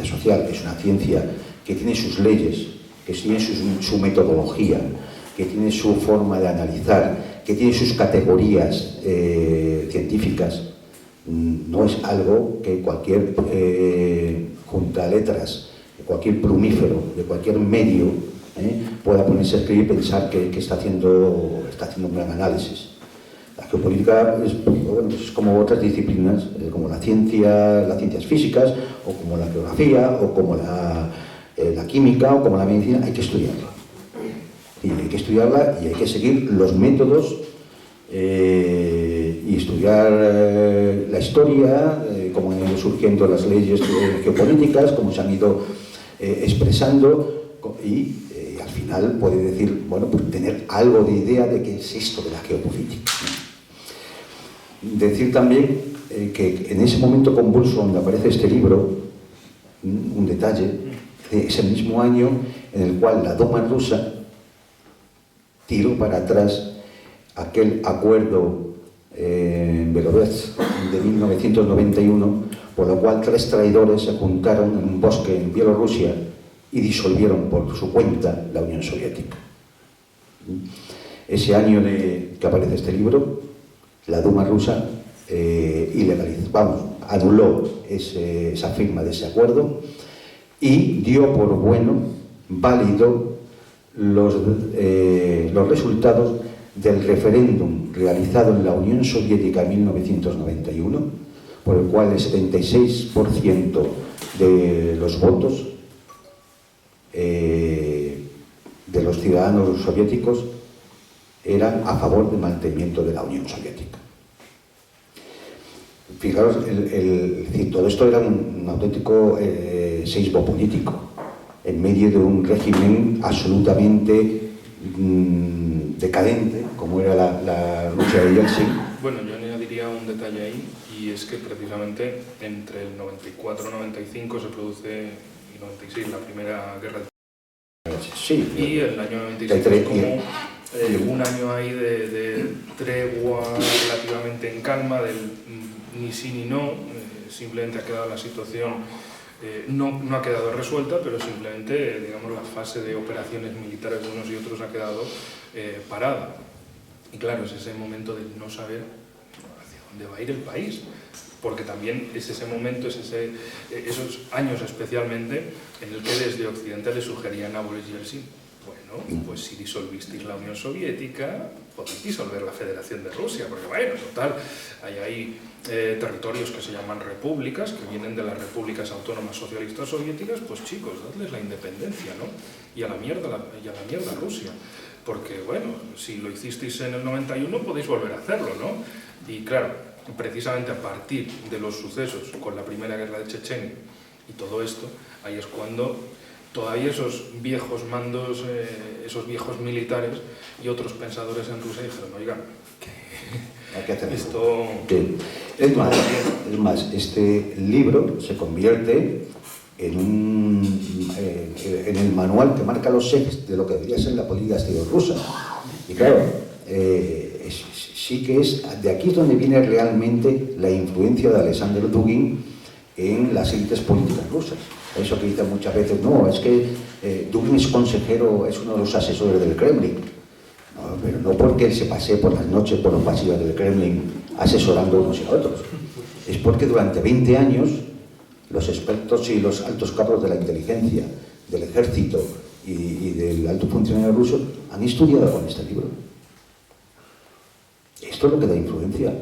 social, que es una ciencia que tiene sus leyes, que tiene su metodología, que tiene su forma de analizar, que tiene sus categorías científicas, no es algo que cualquier junta letras, cualquier plumífero, de cualquier medio, pueda ponerse a escribir y pensar que está haciendo un gran análisis. La geopolítica es como otras disciplinas, como las ciencias físicas, o como la geografía, o como la química, o como la medicina. Hay que estudiarla. Y hay que estudiarla y hay que seguir los métodos y estudiar la historia, cómo han ido surgiendo las leyes geopolíticas, cómo se han ido expresando, y al final puede decir, bueno, pues tener algo de idea de qué es esto de la geopolítica. Decir también que en ese momento convulso donde aparece este libro, un detalle, es el mismo año en el cual la Duma rusa tiró para atrás aquel acuerdo en Belovez de 1991, por lo cual 3 traidores se juntaron en un bosque en Bielorrusia y disolvieron por su cuenta la Unión Soviética. Ese año que aparece este libro, la Duma rusa anuló esa firma de ese acuerdo y dio por válido los resultados del referéndum realizado en la Unión Soviética en 1991, por el cual el 76% de los votos de los ciudadanos soviéticos eran a favor del mantenimiento de la Unión Soviética. Fijaros, todo esto era un auténtico seísmo político, en medio de un régimen absolutamente decadente, como era la Rusia de Yeltsin. Bueno, yo añadiría un detalle ahí, y es que precisamente entre el 94 y 95 se produce, y 96, la primera guerra de... Sí. Y el año 96 como un año ahí de tregua relativamente en calma, del ni sí ni no, simplemente ha quedado la situación, no ha quedado resuelta, pero simplemente, digamos, la fase de operaciones militares de unos y otros ha quedado parada. Y claro, es ese momento de no saber hacia dónde va a ir el país, porque también es ese momento, esos años especialmente, en el que desde Occidente le sugerían a Boris Yeltsin Bueno, pues si disolvisteis la Unión Soviética, podéis disolver la Federación de Rusia, porque bueno, total, hay ahí territorios que se llaman repúblicas, que vienen de las repúblicas autónomas socialistas soviéticas, pues chicos, dadles la independencia, ¿no? Y a la mierda Rusia. Porque, bueno, si lo hicisteis en el 91 podéis volver a hacerlo, ¿no? Y claro, precisamente a partir de los sucesos con la Primera Guerra de Chechenia y todo esto, ahí es cuando todavía esos viejos mandos, esos viejos militares y otros pensadores en Rusia dijeron, oigan, hay que hacer esto... Es más, este libro se convierte en el manual que marca los ejes de lo que debería ser la política exterior rusa. Y claro, sí que de aquí es donde viene realmente la influencia de Alexander Dugin en las élites políticas rusas. Eso que dicen muchas veces, no, es que Dugin es consejero, es uno de los asesores del Kremlin. No, pero no porque él se pase por las noches por los pasillos del Kremlin asesorando unos y a otros. Es porque durante 20 años los expertos y los altos cargos de la inteligencia, del ejército y del alto funcionario ruso han estudiado con este libro. Esto es lo que da influencia.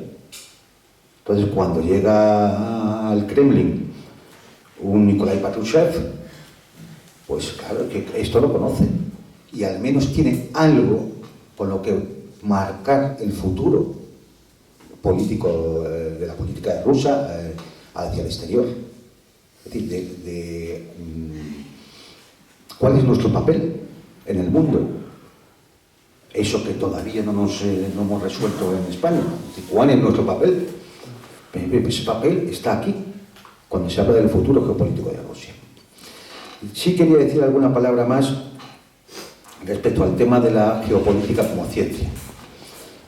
Entonces, cuando llega al Kremlin un Nikolai Patrushev, pues claro que esto lo conoce y al menos tiene algo con lo que marcar el futuro político de la política rusa hacia el exterior. Es decir, ¿cuál es nuestro papel en el mundo? Eso que todavía no hemos resuelto en España. ¿Cuál es nuestro papel? Ese papel está aquí, cuando se habla del futuro geopolítico de Rusia. Sí quería decir alguna palabra más respecto al tema de la geopolítica como ciencia,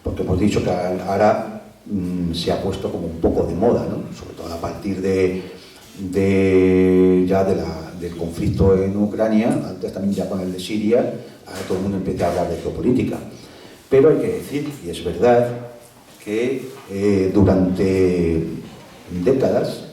porque hemos dicho que ahora se ha puesto como un poco de moda, ¿no? Sobre todo a partir del conflicto en Ucrania, antes también ya con el de Siria, ahora todo el mundo empieza a hablar de geopolítica. Pero hay que decir, y es verdad, que durante décadas,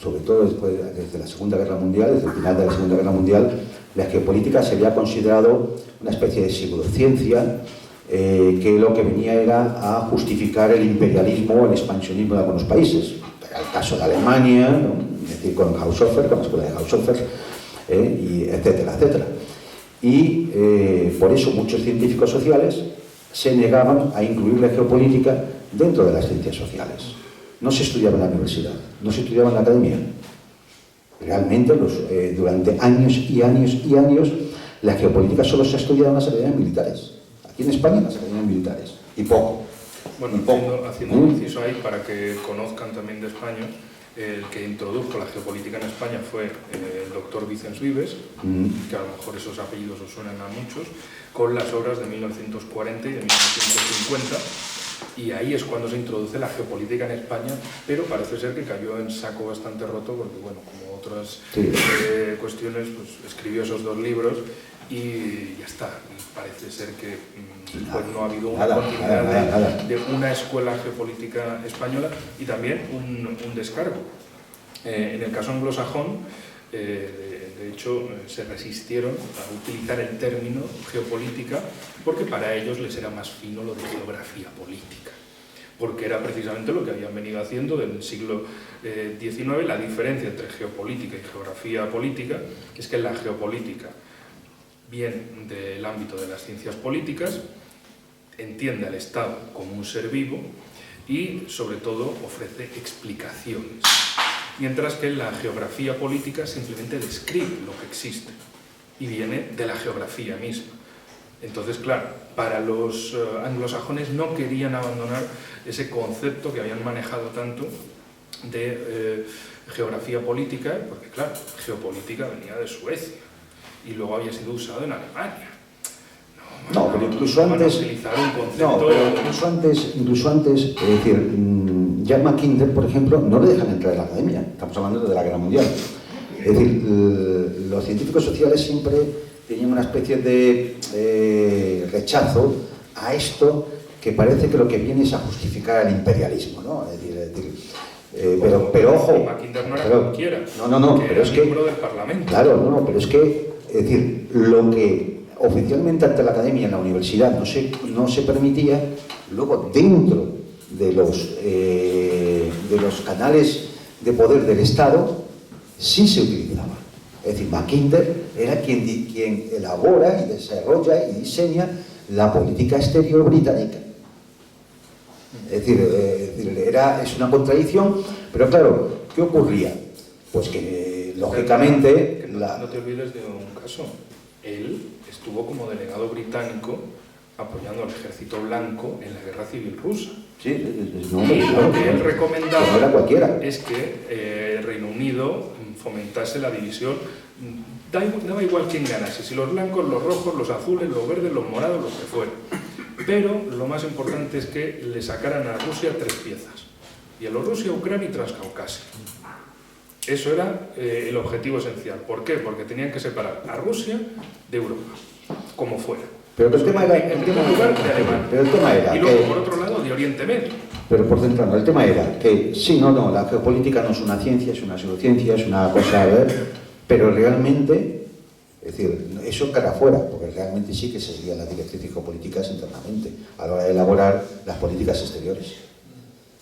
sobre todo desde la Segunda Guerra Mundial, desde el final de la Segunda Guerra Mundial, la geopolítica se había considerado una especie de pseudociencia que lo que venía era a justificar el imperialismo, el expansionismo de algunos países. Era el caso de Alemania, ¿no? Es decir, con Haushofer, con la escuela de Haushofer, y etcétera, etcétera. Y por eso muchos científicos sociales se negaban a incluir la geopolítica dentro de las ciencias sociales. No se estudiaba en la universidad, no se estudiaba en la academia. Realmente, durante años y años y años, la geopolítica solo se ha estudiado en las academias militares. Aquí en España, en las academias militares. Y poco. Bueno, haciendo un inciso ahí, para que conozcan también de España, el que introdujo la geopolítica en España fue el doctor Vicens Vives, que a lo mejor esos apellidos os suenan a muchos, con las obras de 1940 y de 1950, y ahí es cuando se introduce la geopolítica en España, pero parece ser que cayó en saco bastante roto, porque bueno, como otras cuestiones, pues escribió esos dos libros y ya está. Y parece ser que después no ha habido una continuidad de una escuela geopolítica española y también un descargo. En el caso anglosajón, de hecho, se resistieron a utilizar el término geopolítica porque para ellos les era más fino lo de geografía política, porque era precisamente lo que habían venido haciendo del siglo XIX. La diferencia entre geopolítica y geografía política es que la geopolítica, bien del ámbito de las ciencias políticas, entiende al Estado como un ser vivo y, sobre todo, ofrece explicaciones. Mientras que la geografía política simplemente describe lo que existe y viene de la geografía misma. Entonces, claro, para los anglosajones no querían abandonar ese concepto que habían manejado tanto de geografía política, porque, claro, geopolítica venía de Suecia y luego había sido usado en Alemania. No, pero incluso antes, incluso antes, es decir, Jan Mackinder, por ejemplo, no le dejan entrar en la academia. Estamos hablando de la Guerra Mundial. Es decir, los científicos sociales siempre tenían una especie de rechazo a esto que parece que lo que viene es a justificar el imperialismo, ¿no? Es decir, pero ojo. Mackinder no era cualquiera, no, pero es que miembro del Parlamento. Claro, no, pero es que es decir, lo que oficialmente ante la academia en la universidad no se permitía, luego dentro de los canales de poder del Estado sí se utilizaba. Es decir, Mackinder era quien elabora y desarrolla y diseña la política exterior británica. Es decir, es una contradicción, pero claro, ¿qué ocurría? Pues que, lógicamente... No te olvides de un caso. Él estuvo como delegado británico apoyando al ejército blanco en la guerra civil rusa. Sí, y lo que él recomendaba no era cualquiera. es que el Reino Unido fomentase la división. Daba igual quién ganase, si los blancos, los rojos, los azules, los verdes, los morados, los que fueran. Pero lo más importante es que le sacaran a Rusia 3 piezas: Bielorrusia, Ucrania y Transcaucasia. Eso era el objetivo esencial. ¿Por qué? Porque tenían que separar a Rusia de Europa, como fuera. Pero el tema era... En primer lugar, de Alemania. Pero el tema era... Y luego, por otro lado, de Oriente Medio. Pero por centrarnos, el tema era que sí, la geopolítica no es una ciencia, es una pseudociencia, es una cosa a ver, pero realmente, es decir, eso cara afuera, porque realmente sí que se seguían las directrices geopolíticas internamente a la hora de elaborar las políticas exteriores.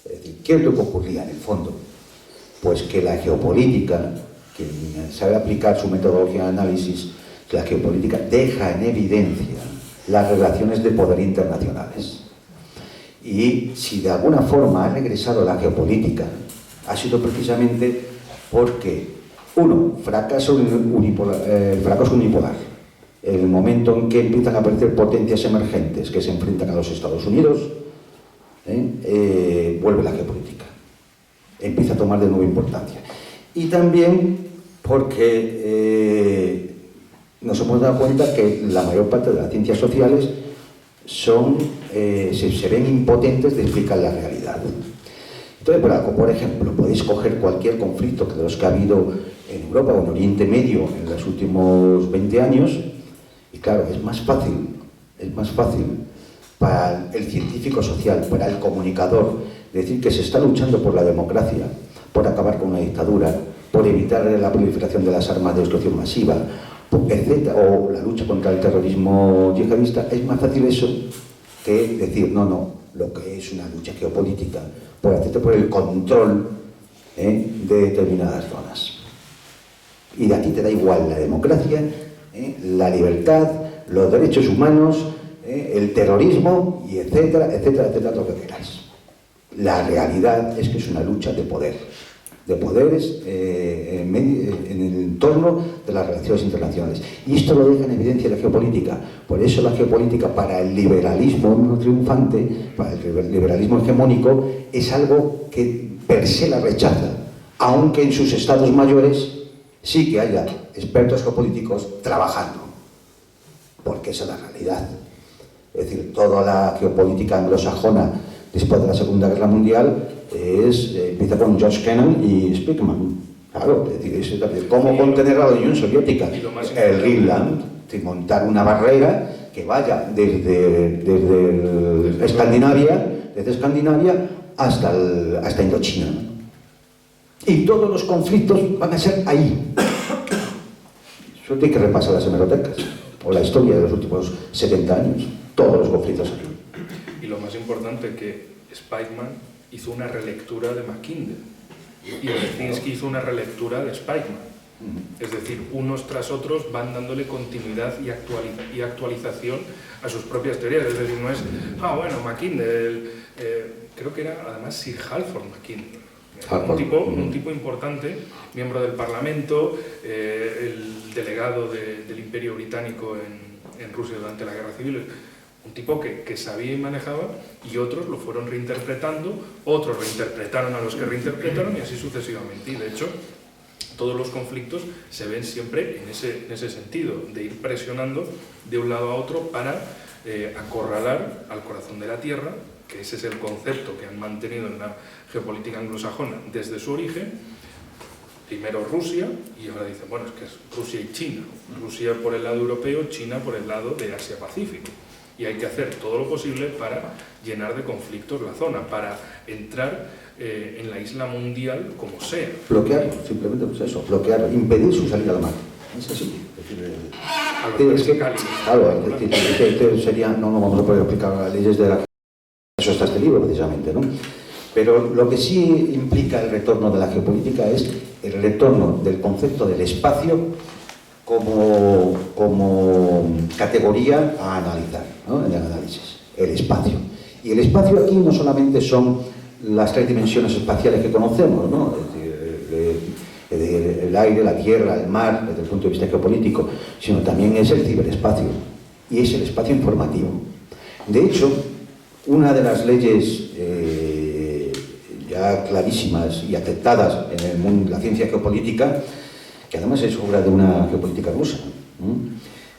Es decir, ¿qué es lo que ocurría en el fondo? Pues que la geopolítica, quien sabe aplicar su metodología de análisis, que la geopolítica deja en evidencia las relaciones de poder internacionales. Y si de alguna forma ha regresado la geopolítica, ha sido precisamente porque, uno, fracaso unipolar, el momento en que empiezan a aparecer potencias emergentes que se enfrentan a los Estados Unidos, vuelve la geopolítica, empieza a tomar de nuevo importancia. Y también porque nos hemos dado cuenta que la mayor parte de las ciencias sociales se ven impotentes de explicar la realidad. Entonces, por ejemplo, podéis coger cualquier conflicto de los que ha habido en Europa o en Oriente Medio en los últimos 20 años, y claro, es más fácil para el científico social, para el comunicador, decir que se está luchando por la democracia, por acabar con una dictadura, por evitar la proliferación de las armas de destrucción masiva, etcétera, o la lucha contra el terrorismo yihadista. Es más fácil eso que decir, no, lo que es una lucha geopolítica, por el control de determinadas zonas. Y a ti te da igual la democracia, la libertad, los derechos humanos, el terrorismo, y etcétera, lo que queráis. La realidad es que es una lucha de poderes en el entorno de las relaciones internacionales. Y esto lo deja en evidencia la geopolítica. Por eso la geopolítica, para el liberalismo triunfante, para el liberalismo hegemónico, es algo que per se la rechaza, aunque en sus estados mayores sí que haya expertos geopolíticos trabajando, porque esa es la realidad. Es decir, toda la geopolítica anglosajona después de la Segunda Guerra Mundial empieza con George Kennan y Speakman. Claro, es decir, cómo contener a la Unión Soviética, el Greenland, montar una barrera que vaya desde Escandinavia hasta Indochina. Y todos los conflictos van a ser ahí. Suerte que repasa las hemerotecas o la historia de los últimos 70 años. Todos los conflictos aquí. Y lo más importante, que Spikeman hizo una relectura de Mackinder y Brzezinski hizo una relectura de Spikeman. Es decir, unos tras otros van dándole continuidad y actualización a sus propias teorías. Es decir, no es, Mackinder, creo que era además Sir Halford Mackinder, un tipo importante, miembro del Parlamento, el delegado del Imperio Británico en Rusia durante la Guerra Civil. Un tipo que sabía y manejaba, y otros lo fueron reinterpretando, otros reinterpretaron a los que reinterpretaron, y así sucesivamente. Y de hecho, todos los conflictos se ven siempre en ese sentido, de ir presionando de un lado a otro para acorralar al corazón de la tierra, que ese es el concepto que han mantenido en la geopolítica anglosajona desde su origen. Primero Rusia, y ahora dicen, bueno, es que es Rusia y China. Rusia por el lado europeo, China por el lado de Asia-Pacífico. Y hay que hacer todo lo posible para llenar de conflictos la zona, para entrar en la isla mundial como sea. Bloquear, simplemente pues eso, bloquear, impedir su salida al mar. Es así. Es decir, Albert Cali. claro, es decir, este sería, no vamos a poder aplicar las leyes de la... Eso está este libro, precisamente, ¿no? Pero lo que sí implica el retorno de la geopolítica es el retorno del concepto del espacio como categoría a analizar, ¿no? En el análisis, el espacio. Y el espacio aquí no solamente son las 3 dimensiones espaciales que conocemos, ¿no? Es decir, el aire, la tierra, el mar, desde el punto de vista geopolítico, sino también es el ciberespacio y es el espacio informativo. De hecho, una de las leyes ya clarísimas y aceptadas en el mundo, la ciencia geopolítica, que además es obra de una geopolítica rusa,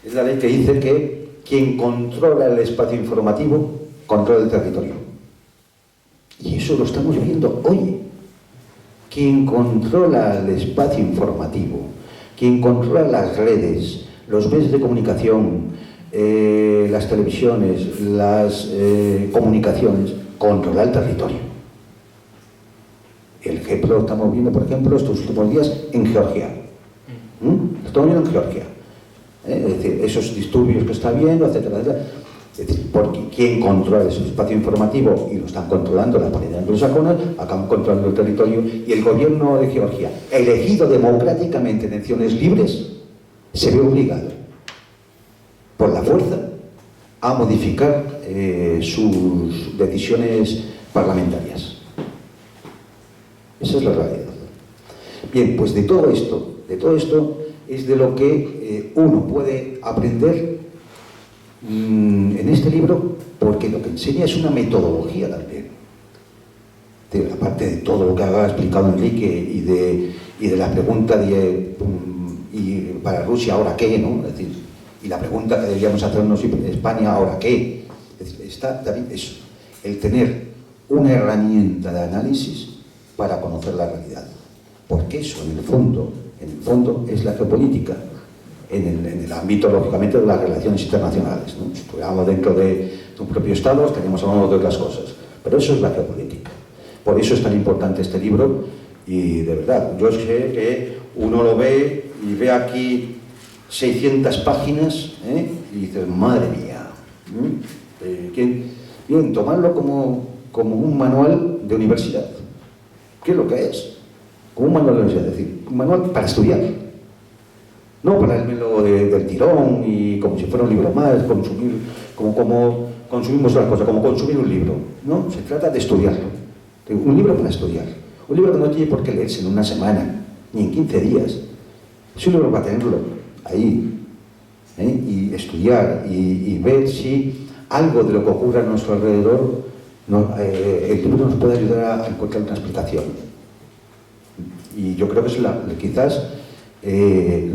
es la ley que dice que quien controla el espacio informativo controla el territorio. Y eso lo estamos viendo hoy. Quien controla el espacio informativo, quien controla las redes, los medios de comunicación, las televisiones, las comunicaciones, controla el territorio. El ejemplo lo estamos viendo, por ejemplo, estos últimos días en Georgia. Lo estamos viendo en Georgia. Es decir, esos disturbios que está habiendo, etcétera, etcétera. Es decir, porque quien controla ese espacio informativo, y lo están controlando las potencias anglosajonas, acaban controlando el territorio, y el gobierno de Georgia, elegido democráticamente en elecciones libres, se ve obligado, por la fuerza, a modificar sus decisiones parlamentarias. Esa es la realidad. Bien, pues de todo esto es de lo que uno puede aprender en este libro, porque lo que enseña es una metodología también. Aparte de todo lo que ha explicado Enrique y de la pregunta y para Rusia, ¿ahora qué? ¿No? Es decir, y la pregunta que deberíamos hacernos en España, ¿ahora qué? Es decir, está también eso, el tener una herramienta de análisis para conocer la realidad. Porque eso, en el fondo es la geopolítica, en el ámbito, lógicamente, de las relaciones internacionales, ¿no? Si estuviéramos dentro de un propio Estado, estaríamos hablando de otras cosas. Pero eso es la geopolítica. Por eso es tan importante este libro, y de verdad, yo sé que uno lo ve y ve aquí 600 páginas, y dices, madre mía, bien, tomarlo como un manual de universidad. ¿Qué es lo que es? Como un manual de universidad, es decir, un manual para estudiar. No para el melo del tirón y como si fuera un libro más, consumir, como consumimos las cosas, como consumir un libro. No, se trata de estudiarlo. Un libro para estudiar. Un libro que no tiene por qué leerse en una semana, ni en 15 días. Es un libro para tenerlo ahí, y estudiar y ver si algo de lo que ocurre a nuestro alrededor, el libro nos puede ayudar a encontrar una explicación. Y yo creo que es quizás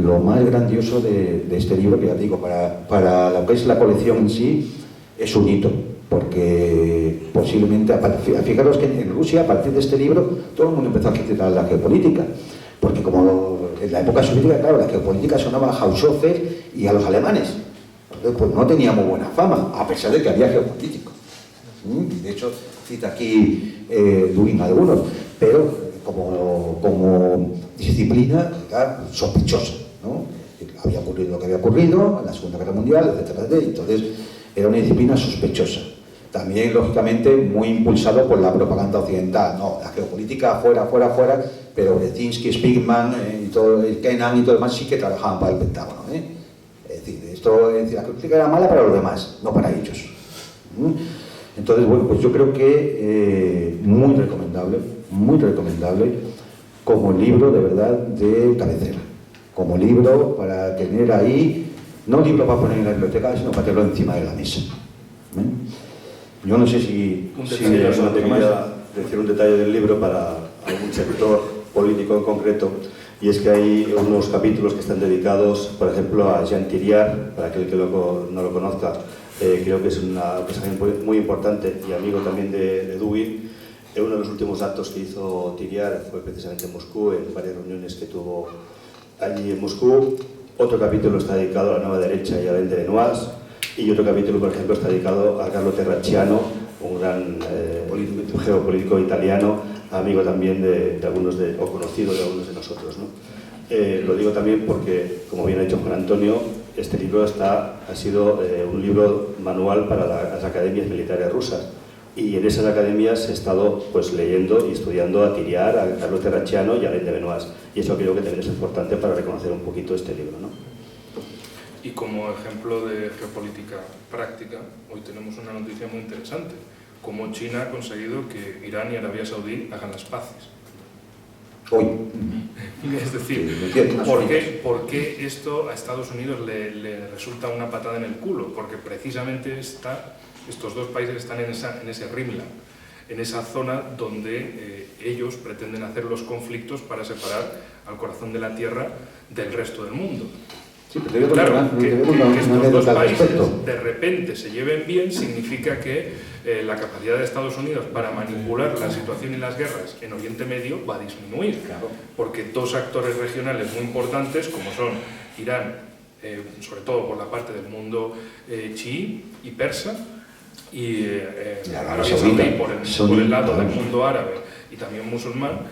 lo más grandioso de este libro, que ya digo, para lo que es la colección en sí, es un hito, porque posiblemente, fijaros que en Rusia, a partir de este libro, todo el mundo empezó a criticar la geopolítica, porque como en la época soviética, claro, la geopolítica sonaba a Haushofer y a los alemanes, entonces pues no tenía muy buena fama, a pesar de que había geopolíticos. De hecho, cita aquí Dugin algunos, pero como disciplina sospechosa, ¿no? Había ocurrido lo que había ocurrido en la Segunda Guerra Mundial, etcétera, etcétera. Entonces era una disciplina sospechosa. También, lógicamente, muy impulsado por la propaganda occidental. No, la geopolítica fuera, pero Brzezinski, Spigman, y todo, Kennan y todo lo demás sí que trabajaban para el Pentágono. Es decir, la geopolítica era mala para los demás, no para ellos. Entonces, bueno, pues yo creo que muy recomendable como libro de verdad de cabecera, como libro para tener ahí, no libro para poner en la biblioteca, sino para tenerlo encima de la mesa. Yo no sé si yo solamente quería decir un detalle del libro para algún sector político en concreto, y es que hay unos capítulos que están dedicados, por ejemplo, a Jean Thiriart, para aquel que no lo conozca. Creo que es un personaje muy importante y amigo también de Dugin. Uno de los últimos actos que hizo Thiriart fue precisamente en Moscú, en varias reuniones que tuvo allí en Moscú. Otro capítulo está dedicado a la Nueva Derecha y a Alain de Lenoir, y otro capítulo, por ejemplo, está dedicado a Carlo Terracciano, un gran geopolítico italiano, amigo también de algunos o conocido de algunos de nosotros, ¿no? Lo digo también porque, como bien ha dicho Juan Antonio, este libro ha sido un libro manual para las academias militares rusas. Y en esas academias he estado pues, leyendo y estudiando a Thiriart, a Carlos Terracciano y a Alain de Benoist. Y eso creo que también es importante para reconocer un poquito este libro, ¿no? Y como ejemplo de geopolítica práctica, hoy tenemos una noticia muy interesante. Cómo China ha conseguido que Irán y Arabia Saudí hagan las paces. Hoy. Es decir, ¿por qué esto a Estados Unidos le resulta una patada en el culo? Porque precisamente estos dos países están en ese Rimland, en esa zona donde ellos pretenden hacer los conflictos para separar al corazón de la Tierra del resto del mundo. Sí, pero claro, que estos dos países de repente se lleven bien significa que la capacidad de Estados Unidos para manipular la situación y las guerras en Oriente Medio va a disminuir, claro, porque dos actores regionales muy importantes, como son Irán, sobre todo por la parte del mundo chií y persa, y Arabia Saudí por el lado del mundo árabe y también musulmán,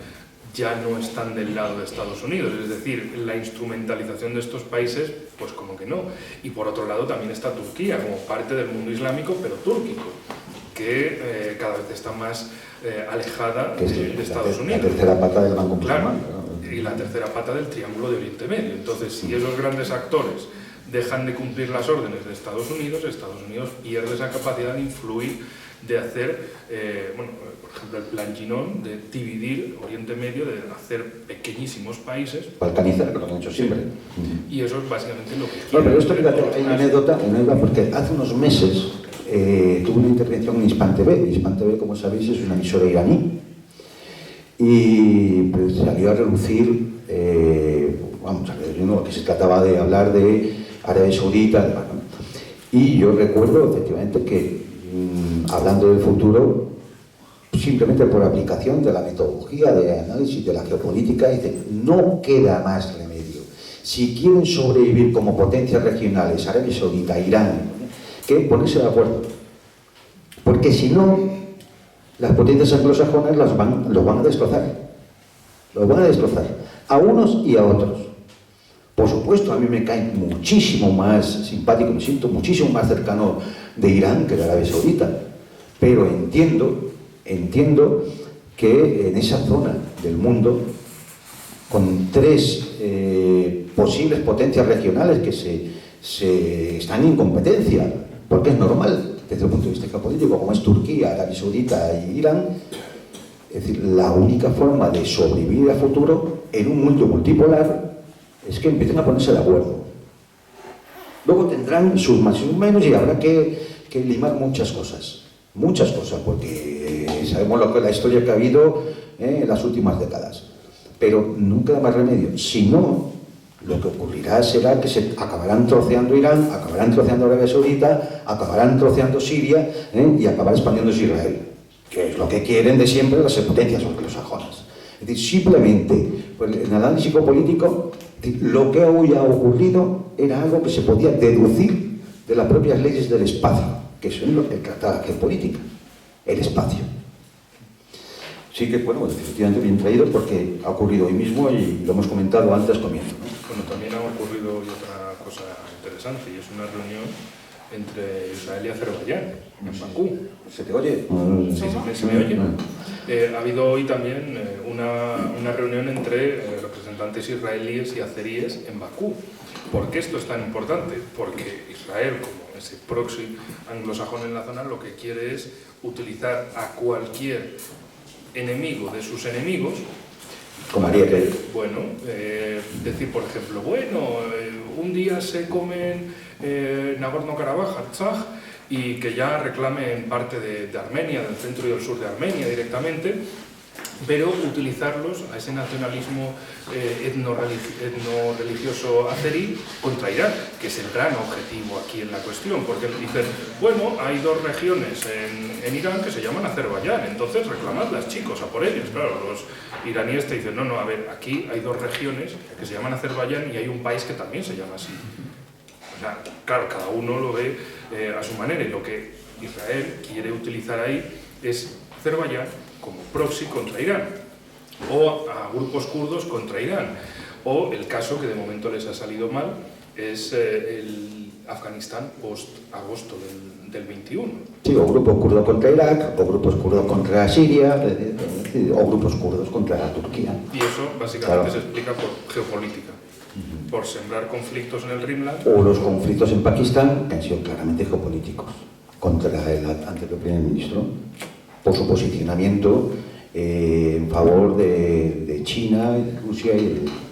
ya no están del lado de Estados Unidos, es decir, la instrumentalización de estos países, pues como que no. Y por otro lado también está Turquía, como parte del mundo islámico, pero túrquico, que cada vez está más alejada de Estados Unidos. La tercera pata del Banco Musulmán. Claro, y la tercera pata del Triángulo de Oriente Medio. Entonces, si esos grandes actores dejan de cumplir las órdenes de Estados Unidos pierde esa capacidad de influir, de hacer, por ejemplo, el plan Ginon, de dividir Oriente Medio, de hacer pequeñísimos países. Balcanizar, lo que han hecho siempre. Y eso es básicamente lo que quieren. No, pero esto, fíjate, hay una anécdota, porque hace unos meses tuve una intervención en Hispan TV. Hispan TV, como sabéis, es una emisora iraní. Y pues salió a relucir, que se trataba de hablar de Arabia Saudita, y yo recuerdo efectivamente que hablando del futuro, simplemente por aplicación de la metodología de análisis de la geopolítica, dice, no queda más remedio. Si quieren sobrevivir como potencias regionales, Arabia Saudita, Irán, que ponerse de acuerdo. Porque si no, las potencias anglosajonas los van a destrozar. Los van a destrozar. A unos y a otros. Por supuesto, a mí me cae muchísimo más simpático, me siento muchísimo más cercano de Irán que de Arabia Saudita. Pero entiendo que en esa zona del mundo, con tres posibles potencias regionales que se están en competencia, porque es normal desde el punto de vista geopolítico, como es Turquía, Arabia Saudita y Irán, es decir, la única forma de sobrevivir a futuro en un mundo multipolar es que empiecen a ponerse de acuerdo. Luego tendrán sus más y sus menos y habrá que limar muchas cosas, porque sabemos la historia que ha habido en las últimas décadas. Pero nunca da más remedio. Si no, lo que ocurrirá será que se acabarán troceando Irán, acabarán troceando Arabia Saudita, acabarán troceando Siria y acabará expandiéndose Israel, que es lo que quieren de siempre las potencias anglosajonas. Es decir, simplemente, pues, en el análisis político, lo que hoy ha ocurrido era algo que se podía deducir de las propias leyes del espacio, que son lo que trata la geopolítica, el espacio. Sí que, bueno, definitivamente bien traído porque ha ocurrido hoy mismo y lo hemos comentado antes comiendo, ¿no? Bueno, también ha ocurrido hoy otra cosa interesante y es una reunión entre Israel y Azerbaiyán, en Bakú. ¿Se te oye? Sí, se me oye. Ha habido hoy también una reunión entre representantes israelíes y azeríes en Bakú. ¿Por qué esto es tan importante? Porque Israel, como ese proxy anglosajón en la zona, lo que quiere es utilizar a cualquier enemigo de sus enemigos, como haría que decir, por ejemplo, un día se comen Nagorno-Karabaj, Artsaj, y que ya reclamen parte de Armenia, del centro y del sur de Armenia directamente, pero utilizarlos a ese nacionalismo etno-religioso azerí contra Irán, que es el gran objetivo aquí en la cuestión, porque dicen, hay dos regiones en Irán que se llaman Azerbaiyán, entonces reclamadlas, chicos, a por ellos. Claro, los iraníes te dicen, no, a ver, aquí hay dos regiones que se llaman Azerbaiyán y hay un país que también se llama así. O sea, claro, cada uno lo ve a su manera, y lo que Israel quiere utilizar ahí es Azerbaiyán como proxy contra Irán, o a grupos kurdos contra Irán, O el caso que de momento les ha salido mal es el Afganistán post-agosto del 21. Sí, o grupos kurdos contra Irak, o grupos kurdos contra Siria, o grupos kurdos contra Turquía. Y eso básicamente Claro. se explica por geopolítica, por sembrar conflictos en el Rimland. O los conflictos en Pakistán, que han sido claramente geopolíticos, contra el anterior primer ministro, por su posicionamiento en favor de China, y de Rusia y de...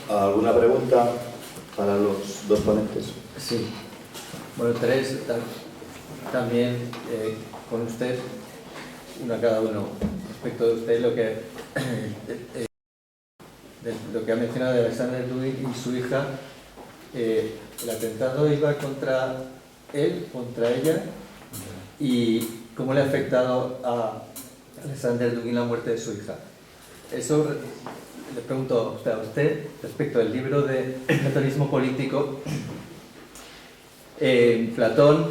¿Alguna pregunta para los dos ponentes? Sí. Bueno, tres también con usted, una cada uno. Respecto de usted, lo que ha mencionado de Alexander Dugin y su hija, el atentado iba contra él, contra ella, y cómo le ha afectado a Alexander Dugin la muerte de su hija. Eso le pregunto a usted respecto al libro de Platonismo político. Platón,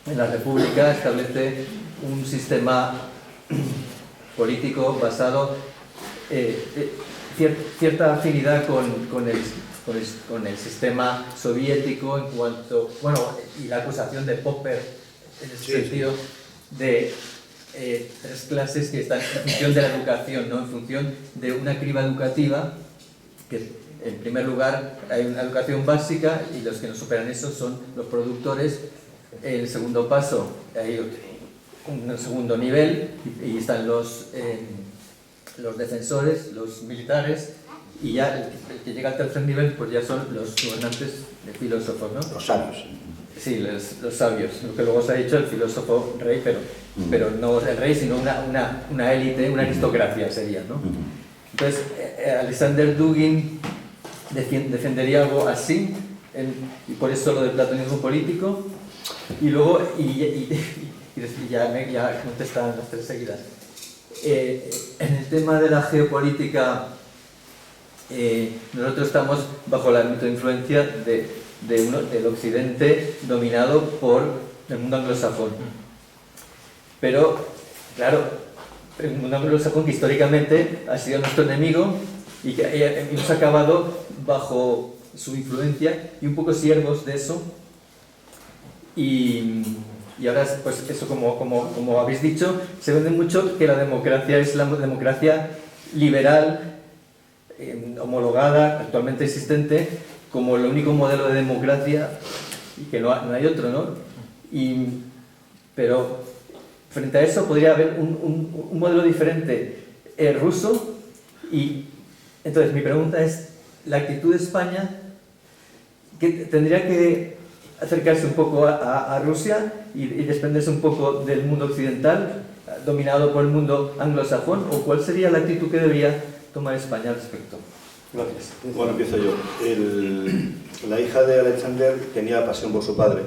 en la República, establece un sistema político basado cierta afinidad con el sistema soviético en cuanto, bueno, y la acusación de Popper en ese sentido de tres clases que están en función de la educación, ¿no? En función de una criba educativa, que en primer lugar hay una educación básica y los que no superan eso son los productores. En el segundo paso hay un segundo nivel y están los defensores, los militares, y ya el que llega al tercer nivel pues ya son los gobernantes de filósofos, ¿no? Los sabios. Sí, los sabios, lo que luego se ha dicho el filósofo rey, pero no el rey, sino una élite, una aristocracia sería, ¿no? Entonces, Alexander Dugin defendería algo así, y por eso lo del platonismo político, y luego, ya contestan las tres seguidas. En el tema de la geopolítica, nosotros estamos bajo la influencia del occidente dominado por el mundo anglosajón. Pero, claro, el mundo anglosajón que históricamente ha sido nuestro enemigo y que hemos acabado bajo su influencia y un poco siervos de eso. Y ahora, pues eso, como habéis dicho, se vende mucho que la democracia es la democracia liberal, homologada, actualmente existente, como el único modelo de democracia y que no hay otro, ¿no? Pero frente a eso podría haber un modelo diferente ruso, y entonces mi pregunta es, la actitud de España, que tendría que acercarse un poco a Rusia y desprenderse un poco del mundo occidental dominado por el mundo anglosajón, o cuál sería la actitud que debería tomar España al respecto. Gracias. Bueno, empiezo yo. La hija de Alexander tenía pasión por su padre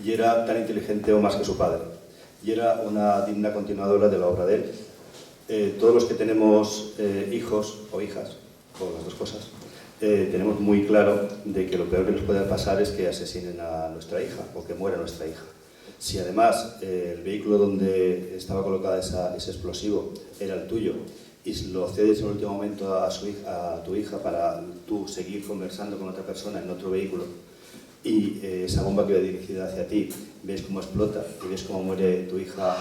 y era tan inteligente o más que su padre, y era una digna continuadora de la obra de él. Todos los que tenemos hijos o hijas, o las dos cosas, tenemos muy claro de que lo peor que nos puede pasar es que asesinen a nuestra hija o que muera nuestra hija. Si además el vehículo donde estaba colocada ese explosivo era el tuyo y lo cedes en el último momento a tu hija para tú seguir conversando con otra persona en otro vehículo, y esa bomba que va dirigida hacia ti, ves cómo explota y ves cómo muere tu hija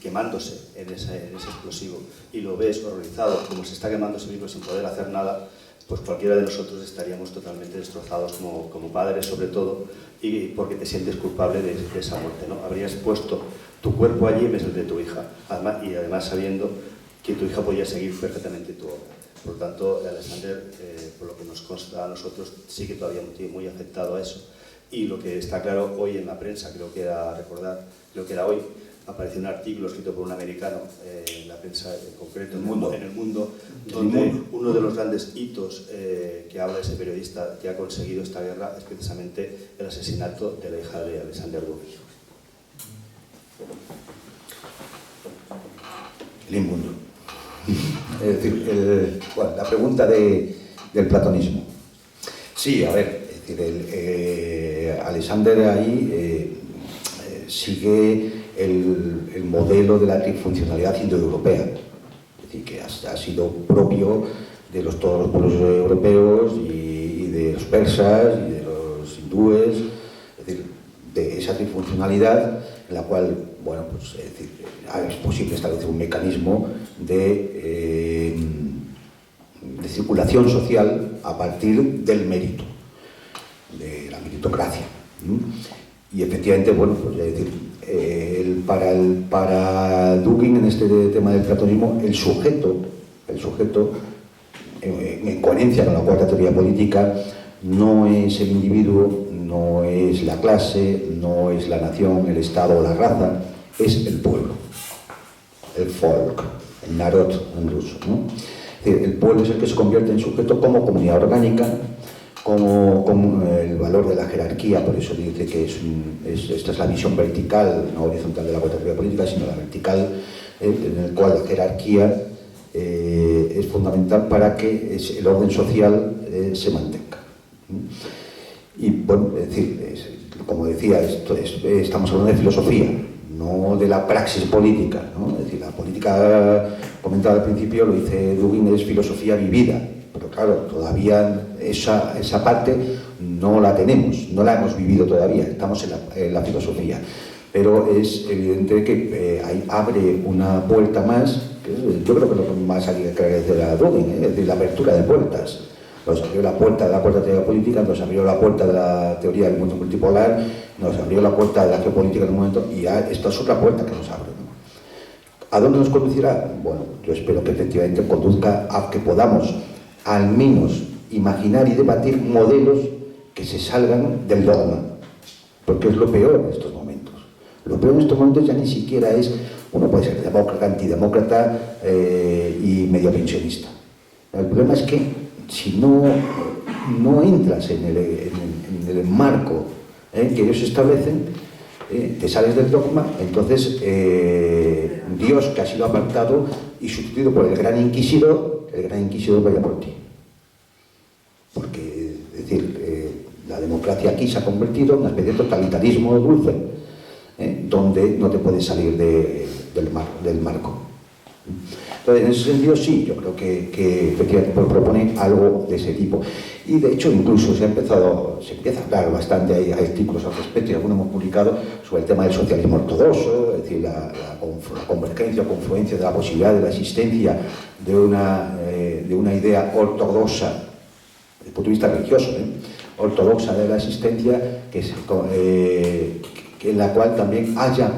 quemándose en ese explosivo, y lo ves horrorizado como se está quemando ese vehículo sin poder hacer nada, pues cualquiera de nosotros estaríamos totalmente destrozados como padres, sobre todo, y porque te sientes culpable de esa muerte, ¿no? Habrías puesto tu cuerpo allí en vez de tu hija, y además sabiendo que tu hija podía seguir perfectamente tu obra. Por lo tanto, Alexander, por lo que nos consta a nosotros, sí que todavía muy afectado a eso. Y lo que está claro hoy en la prensa, creo que era hoy, apareció un artículo escrito por un americano en la prensa en concreto, en el mundo, donde uno de los grandes hitos que habla ese periodista que ha conseguido esta guerra es precisamente el asesinato de la hija de Alexander Dugin. El inmundo. Es decir, la pregunta del platonismo. Sí, a ver, es decir, Alexander ahí sigue el modelo de la trifuncionalidad indoeuropea, es decir, que ha sido propio todos los pueblos europeos y de los persas y de los hindúes, es decir, de esa trifuncionalidad en la cual, bueno, pues es decir, es posible establecer un mecanismo de circulación social a partir del mérito, de la meritocracia. Y efectivamente, bueno, pues es decir, para Dugin, en este tema del platonismo, el sujeto, en coherencia con la cuarta teoría política, no es el individuo, no es la clase, no es la nación, el Estado o la raza, es el pueblo, el folk, el narod en ruso, ¿no? Es decir, el pueblo es el que se convierte en sujeto como comunidad orgánica, como el valor de la jerarquía. Por eso dice que esta es la visión vertical, no horizontal de la cuarta teoría política, sino la vertical, en el cual la jerarquía es fundamental para que el orden social se mantenga. Y bueno, es decir, como decía, estamos hablando de filosofía, no de la praxis política, ¿no? Es decir, la política, comentaba al principio, lo dice Dugin, es filosofía vivida, pero claro, todavía esa parte no la tenemos, no la hemos vivido todavía, estamos en la filosofía. Pero es evidente que ahí abre una puerta más, que yo creo que lo que más hay que agradecer a Dugin, es decir, la apertura de puertas. Nos abrió la puerta de la cuarta teoría política, nos abrió la puerta de la teoría del mundo multipolar, nos abrió la puerta de la geopolítica en un momento, y esta es otra puerta que nos abre, ¿no? ¿A dónde nos conducirá? Bueno, yo espero que efectivamente conduzca a que podamos al menos imaginar y debatir modelos que se salgan del dogma, porque es lo peor en estos momentos. Lo peor en estos momentos ya ni siquiera es, uno puede ser demócrata, antidemócrata y medio pensionista. El problema es que si no entras en el marco que ellos establecen, te sales del dogma, entonces Dios, que ha sido apartado y sustituido por el gran inquisidor vaya por ti. Porque, es decir, la democracia aquí se ha convertido en una especie de totalitarismo dulce, donde no te puedes salir del marco. Entonces, en ese sentido, sí, yo creo que efectivamente propone algo de ese tipo. Y de hecho, incluso se empieza a hablar bastante, hay artículos al respecto, y algunos hemos publicado sobre el tema del socialismo ortodoxo, es decir, la convergencia o confluencia de la posibilidad de la existencia de una idea ortodoxa, desde el punto de vista religioso, ortodoxa de la existencia, en la cual también haya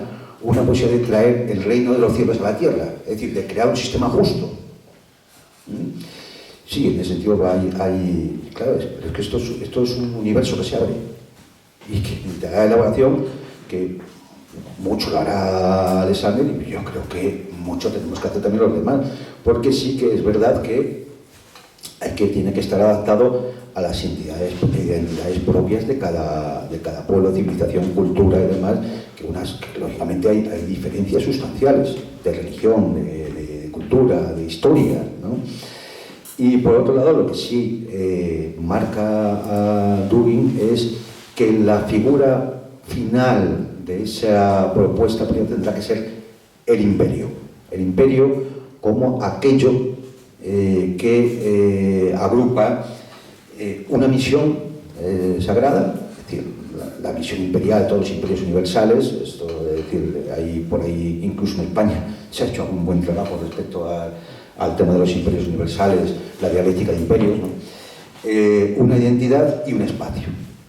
una posibilidad de traer el reino de los cielos a la tierra, es decir, de crear un sistema justo. Sí, en ese sentido hay claro, pero es que esto es un universo que se abre y que necesitará la elaboración, que mucho lo hará Alexander, y yo creo que mucho tenemos que hacer también los demás, porque sí que es verdad que tiene que estar adaptado a las identidades propias de cada pueblo, civilización, cultura y demás, que lógicamente hay diferencias sustanciales de religión, de cultura, de historia, ¿no? Y por otro lado, lo que sí marca a Dugin es que la figura final de esa propuesta tendrá que ser el imperio como aquello que agrupa una misión sagrada, es decir, la misión imperial de todos los imperios universales. Esto, es decir, por ahí, incluso en España, se ha hecho un buen trabajo respecto al tema de los imperios universales, la dialéctica de imperios, ¿no? Una identidad y un espacio.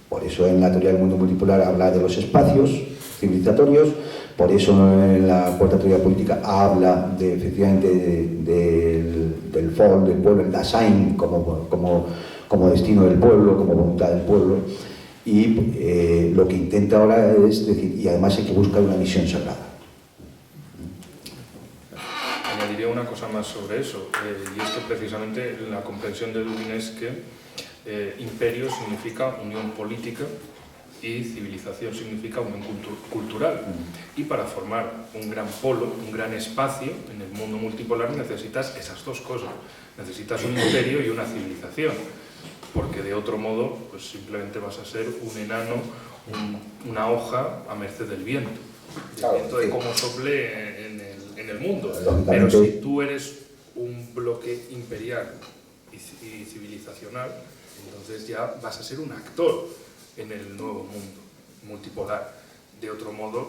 Por eso en la teoría del mundo multipolar habla de los espacios civilizatorios, por eso en la cuarta teoría política habla efectivamente del folk, del pueblo, el Dasein como destino del pueblo, como voluntad del pueblo, y lo que intenta ahora es decir, y además hay que buscar una misión sagrada. Añadiría una cosa más sobre eso, y es que precisamente la comprensión de Dugin es que imperio significa unión política y civilización significa unión cultural. Y para formar un gran polo, un gran espacio en el mundo multipolar necesitas esas dos cosas. Necesitas un imperio y una civilización, porque de otro modo pues simplemente vas a ser un enano, una hoja a merced del viento, de cómo sople en el mundo. Pero si tú eres un bloque imperial y civilizacional, entonces ya vas a ser un actor en el nuevo mundo multipolar. De otro modo,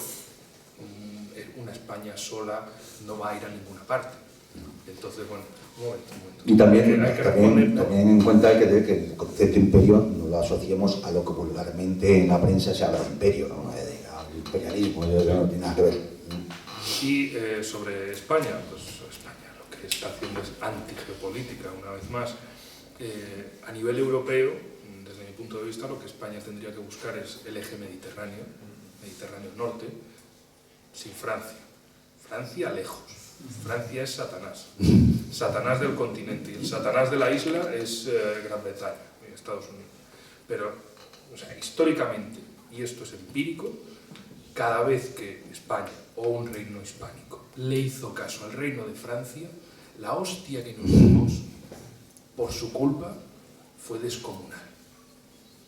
una España sola no va a ir a ninguna parte. Entonces, bueno, un momento. Y también, Hay que responder, también en cuenta que el concepto imperio no lo asociemos a lo que vulgarmente en la prensa se habla de imperio, ¿no? Al imperialismo, no tiene nada que ver. Y sobre España, pues España lo que está haciendo es antigeopolítica, una vez más. A nivel europeo, desde mi punto de vista, lo que España tendría que buscar es el eje Mediterráneo norte, sin Francia. Francia lejos. Francia es Satanás. Satanás del continente. Y el Satanás de la isla es Gran Bretaña, Estados Unidos. Pero, o sea, históricamente, y esto es empírico, cada vez que España o un reino hispánico le hizo caso al reino de Francia, la hostia que nos dimos por su culpa fue descomunal.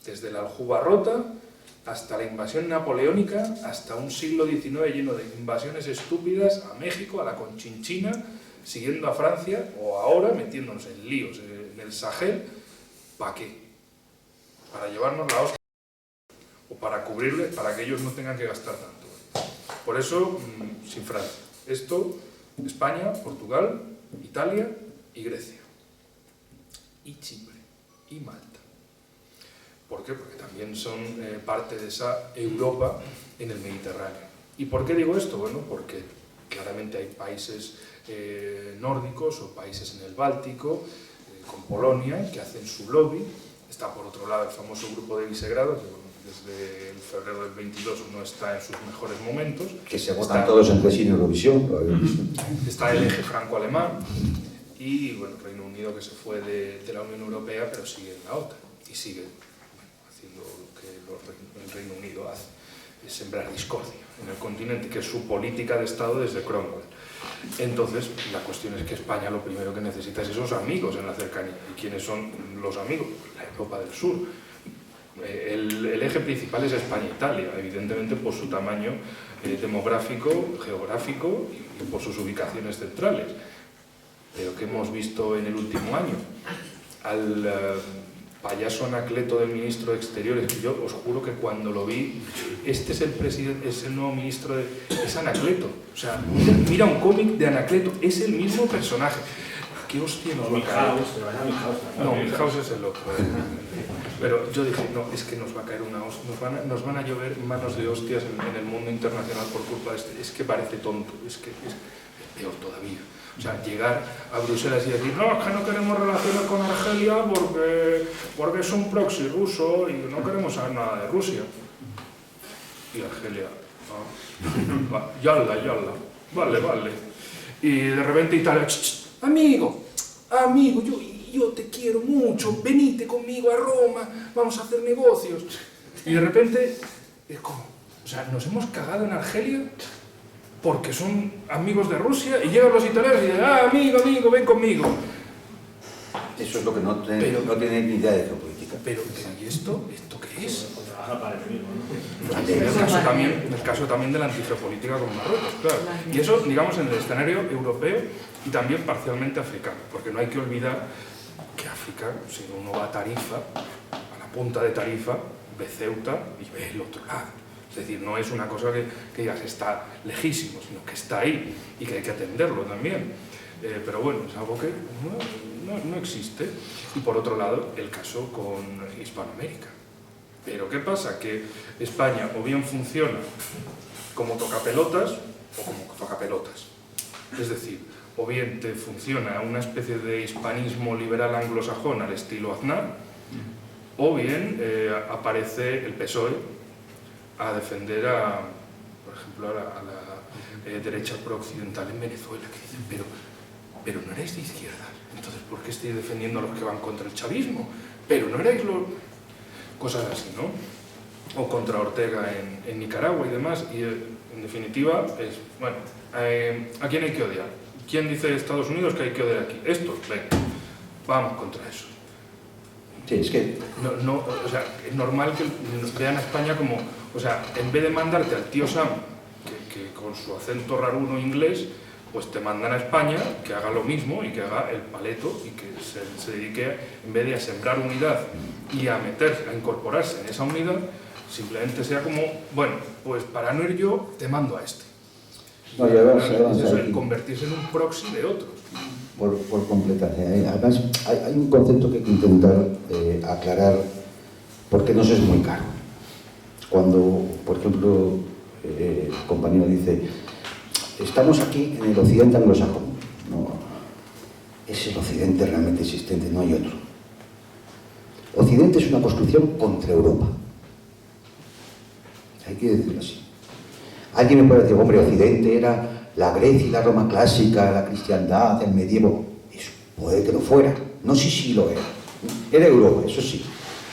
Desde la Aljubarrota hasta la invasión napoleónica, hasta un siglo XIX lleno de invasiones estúpidas a México, a la Conchinchina, siguiendo a Francia, o ahora metiéndonos en líos en el Sahel. ¿Para qué? Para llevarnos la hostia o para cubrirle, para que ellos no tengan que gastar tanto. Por eso, sin Francia. Esto, España, Portugal, Italia y Grecia. Y Chipre, y Malta. ¿Por qué? Porque también son parte de esa Europa en el Mediterráneo. ¿Y por qué digo esto? Bueno, porque claramente hay países nórdicos o países en el Báltico, con Polonia, que hacen su lobby. Está por otro lado el famoso grupo de Visegrado, que bueno, desde el febrero del 22 no está en sus mejores momentos. Que se votan todos entre sí en Eurovisión. Está el eje franco-alemán y bueno, Reino Unido, que se fue de la Unión Europea, pero sigue en la OTAN y sigue haciendo lo que el Reino Unido hace, es sembrar discordia en el continente, que es su política de Estado desde Cromwell. Entonces, la cuestión es que España lo primero que necesita es esos amigos en la cercanía. ¿Y quiénes son los amigos? La Europa del Sur. El eje principal es España-Italia, evidentemente por su tamaño demográfico, geográfico y por sus ubicaciones centrales. Pero ¿qué hemos visto en el último año? Al payaso Anacleto del ministro de Exteriores, que yo os juro que cuando lo vi, este es el presidente, es el nuevo ministro de... es Anacleto. O sea, mira un cómic de Anacleto, es el mismo personaje. ¿Qué hostia nos va a caer? No, Milhouse es el otro. Pero yo dije, no, es que nos va a caer una hostia, nos van a llover manos de hostias en el mundo internacional por culpa de este. Es que parece tonto, es que es peor todavía. O sea, llegar a Bruselas y decir, no, es que no queremos relaciones con Argelia porque es un proxy ruso y no queremos saber nada de Rusia. Y Argelia, yalla, vale. Y de repente Italia, amigo, yo te quiero mucho, venite conmigo a Roma, vamos a hacer negocios. Y de repente, ¿cómo? O sea, nos hemos cagado en Argelia porque son amigos de Rusia y llegan los italianos y dicen, amigo, ven conmigo. Eso es lo que no tiene ni idea de geopolítica. Pero ¿y esto qué es? Para el mismo, El caso también de la antigeopolítica con Marruecos, claro. Y eso, digamos, en el escenario europeo y también parcialmente africano, porque no hay que olvidar que África, si uno va a Tarifa, a la punta de Tarifa, ve Ceuta y ve el otro lado. Es decir, no es una cosa que digas está lejísimo, sino que está ahí y que hay que atenderlo también. Pero bueno, es algo que no existe. Y por otro lado, el caso con Hispanoamérica. Pero ¿qué pasa? Que España o bien funciona como tocapelotas o como tocapelotas. Es decir, o bien te funciona una especie de hispanismo liberal anglosajón al estilo Aznar, o bien aparece el PSOE a defender por ejemplo, a la derecha prooccidental en Venezuela, que dicen, pero no erais de izquierda, entonces ¿por qué estáis defendiendo a los que van contra el chavismo? Pero no erais los... cosas así, ¿no? O contra Ortega en Nicaragua y demás, y en definitiva es, bueno, ¿a quién hay que odiar? ¿Quién dice Estados Unidos que hay que odiar aquí? Estos, venga, vamos contra eso. Sí, es que... O sea, es normal que nos vean a España como, o sea, en vez de mandarte al tío Sam, que con su acento raruno inglés, pues te mandan a España que haga lo mismo y que haga el paleto y que se dedique, en vez de a sembrar unidad y a meterse, a incorporarse en esa unidad, simplemente sea como, bueno, pues para no ir yo, te mando a este. No, y además, Es eso, el convertirse en un proxy de otros. por completar. Además, hay un concepto que hay que intentar aclarar, porque nos es muy caro. Cuando, por ejemplo, el compañero dice, estamos aquí en el occidente anglosajón. No, es el occidente realmente existente, no hay otro. Occidente es una construcción contra Europa. Hay que decirlo así. Alguien me puede decir, hombre, Occidente era la Grecia y la Roma clásica, la cristiandad, el medievo. Eso puede que lo fuera. No sé si lo era. Era Europa, eso sí.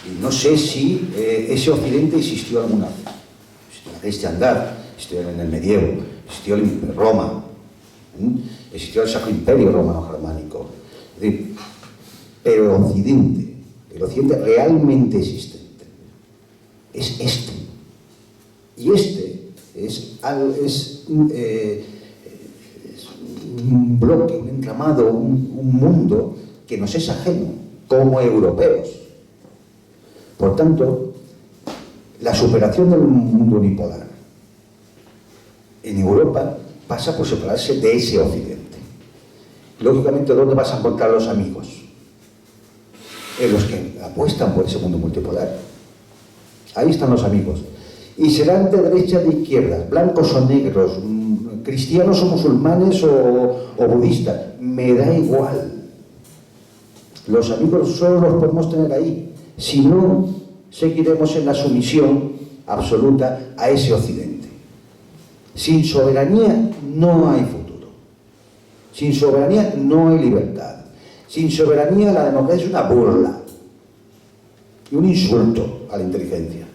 Y no sé si ese Occidente existió alguna vez. Existió la cristiandad, existió en el medievo, existió Roma, existió el Sacro Imperio Romano-Germánico. Es decir, pero el Occidente realmente existente, es este. Y este es un bloque, un entramado, un mundo que nos es ajeno como europeos. Por tanto, la superación del mundo unipolar en Europa pasa por separarse de ese Occidente. Lógicamente, ¿dónde vas a encontrar los amigos? En los que apuestan por ese mundo multipolar. Ahí están los amigos. Y serán de derecha, de izquierda, blancos o negros, cristianos o musulmanes o budistas. Me da igual. Los amigos solo los podemos tener ahí. Si no, seguiremos en la sumisión absoluta a ese Occidente. Sin soberanía no hay futuro. Sin soberanía no hay libertad. Sin soberanía la democracia es una burla y un insulto a la inteligencia.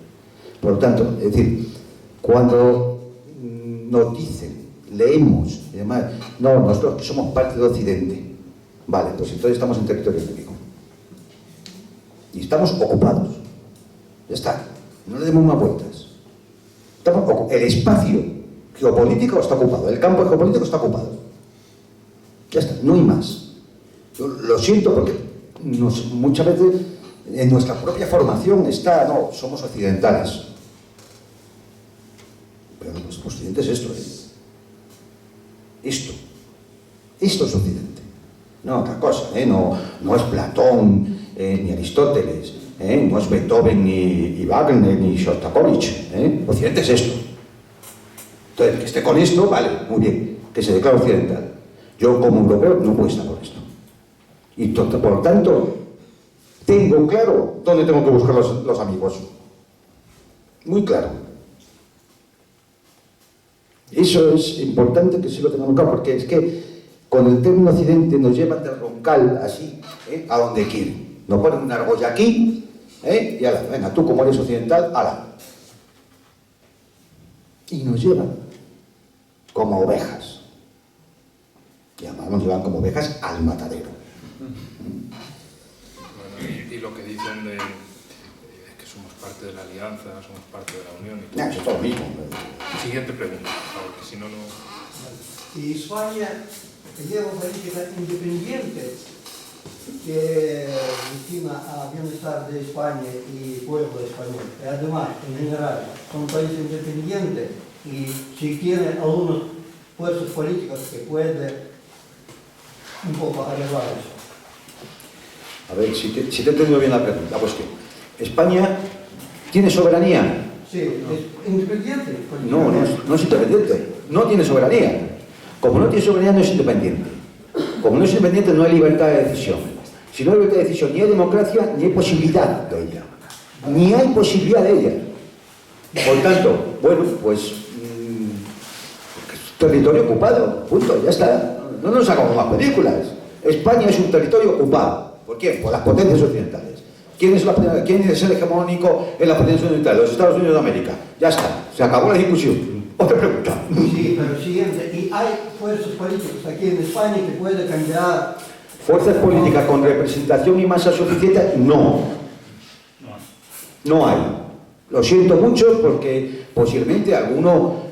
Por lo tanto, es decir, cuando nos dicen, leemos y demás, no, nosotros que somos parte de Occidente, vale, pues entonces estamos en territorio enemigo. Y estamos ocupados. Ya está, no le demos más vueltas. El espacio geopolítico está ocupado, el campo geopolítico está ocupado. Ya está, no hay más. Yo lo siento porque muchas veces en nuestra propia formación está, no, somos occidentales. Pero los occidente es esto, Esto es Occidente. No, otra cosa, no es Platón, ni Aristóteles, no es Beethoven, ni Wagner, ni Shostakovich. Occidente es esto. Entonces, que esté con esto, vale, muy bien, que se declare occidental. Yo, como europeo, no puedo estar con esto. Y por lo tanto, tengo claro dónde tengo que buscar los amigos. Muy claro. Eso es importante que sí lo tengamos claro, porque es que con el término Occidente nos llevan de roncal, así, a donde quieren. Nos ponen una argolla aquí, y ala, venga, tú como eres occidental, ala. Y nos llevan como ovejas. Y además nos llevan como ovejas al matadero. Bueno, y lo que dicen de que somos parte de la alianza, somos parte de la unión y todo. Eso es todo lo mismo. Siguiente pregunta, por favor, que si no, no... Y España lleva política independiente que encima al bienestar de España y pueblo español. Y además, en general, son países independientes y si tienen algunas fuerzas políticas que pueden un poco arreglar eso. A ver, si te he entendido bien la pregunta, pues que ¿España tiene soberanía? Sí, es independiente. No es independiente, no tiene soberanía. Como no tiene soberanía, no es independiente. Como no es independiente, no hay libertad de decisión. Si no hay libertad de decisión, ni hay democracia, ni hay posibilidad de ella. Ni hay posibilidad de ella. Por tanto, bueno, pues territorio ocupado, punto, ya está. No nos hagamos más películas. España es un territorio ocupado. ¿Por quién? Por las potencias occidentales. ¿Quién es el hegemónico en las potencias occidentales? Los Estados Unidos de América. Ya está, se acabó la discusión. Otra pregunta. Sí, pero siguiente, ¿y hay fuerzas políticas aquí en España que pueden cambiar? ¿Fuerzas políticas con representación y masa suficiente? No. No hay. Lo siento mucho porque posiblemente alguno,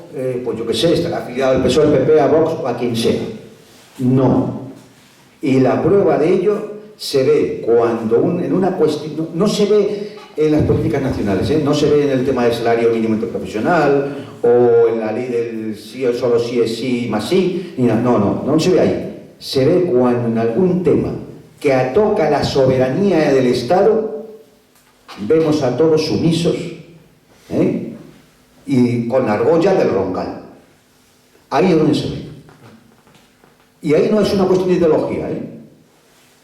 pues yo qué sé, estará afiliado al PSOE, al PP, a Vox o a quien sea. No. Y la prueba de ello se ve cuando en una cuestión, no se ve en las políticas nacionales, no se ve en el tema del salario mínimo interprofesional o en la ley del sí o solo sí es sí más sí, no se ve ahí. Se ve cuando en algún tema que toca la soberanía del Estado, vemos a todos sumisos, y con la argolla del roncal. Ahí es donde se ve. Y ahí no es una cuestión de ideología,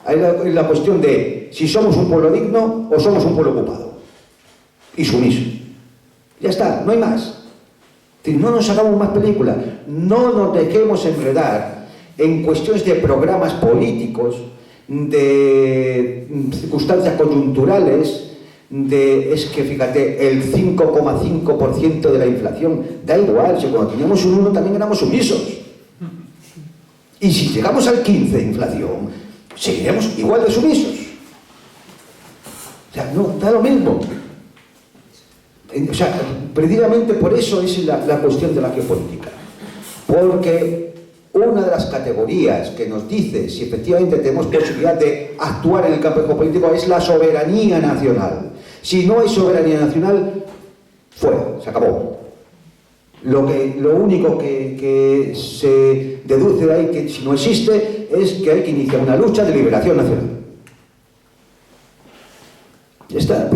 ahí es la cuestión de si somos un pueblo digno o somos un pueblo ocupado y sumiso. Ya está, no hay más. No nos hagamos más películas, no nos dejemos enredar en cuestiones de programas políticos, de circunstancias coyunturales, es que fíjate, el 5,5% de la inflación, da igual, si cuando teníamos un 1 también éramos sumisos. Y si llegamos al 15 de inflación, seguiremos igual de sumisos. O sea, no, da lo mismo. O sea, precisamente por eso es la cuestión de la geopolítica. Porque una de las categorías que nos dice si efectivamente tenemos posibilidad de actuar en el campo geopolítico es la soberanía nacional. Si no hay soberanía nacional, fuera, se acabó. Lo único que se deduce de ahí que si no existe es que hay que iniciar una lucha de liberación nacional. Ya está,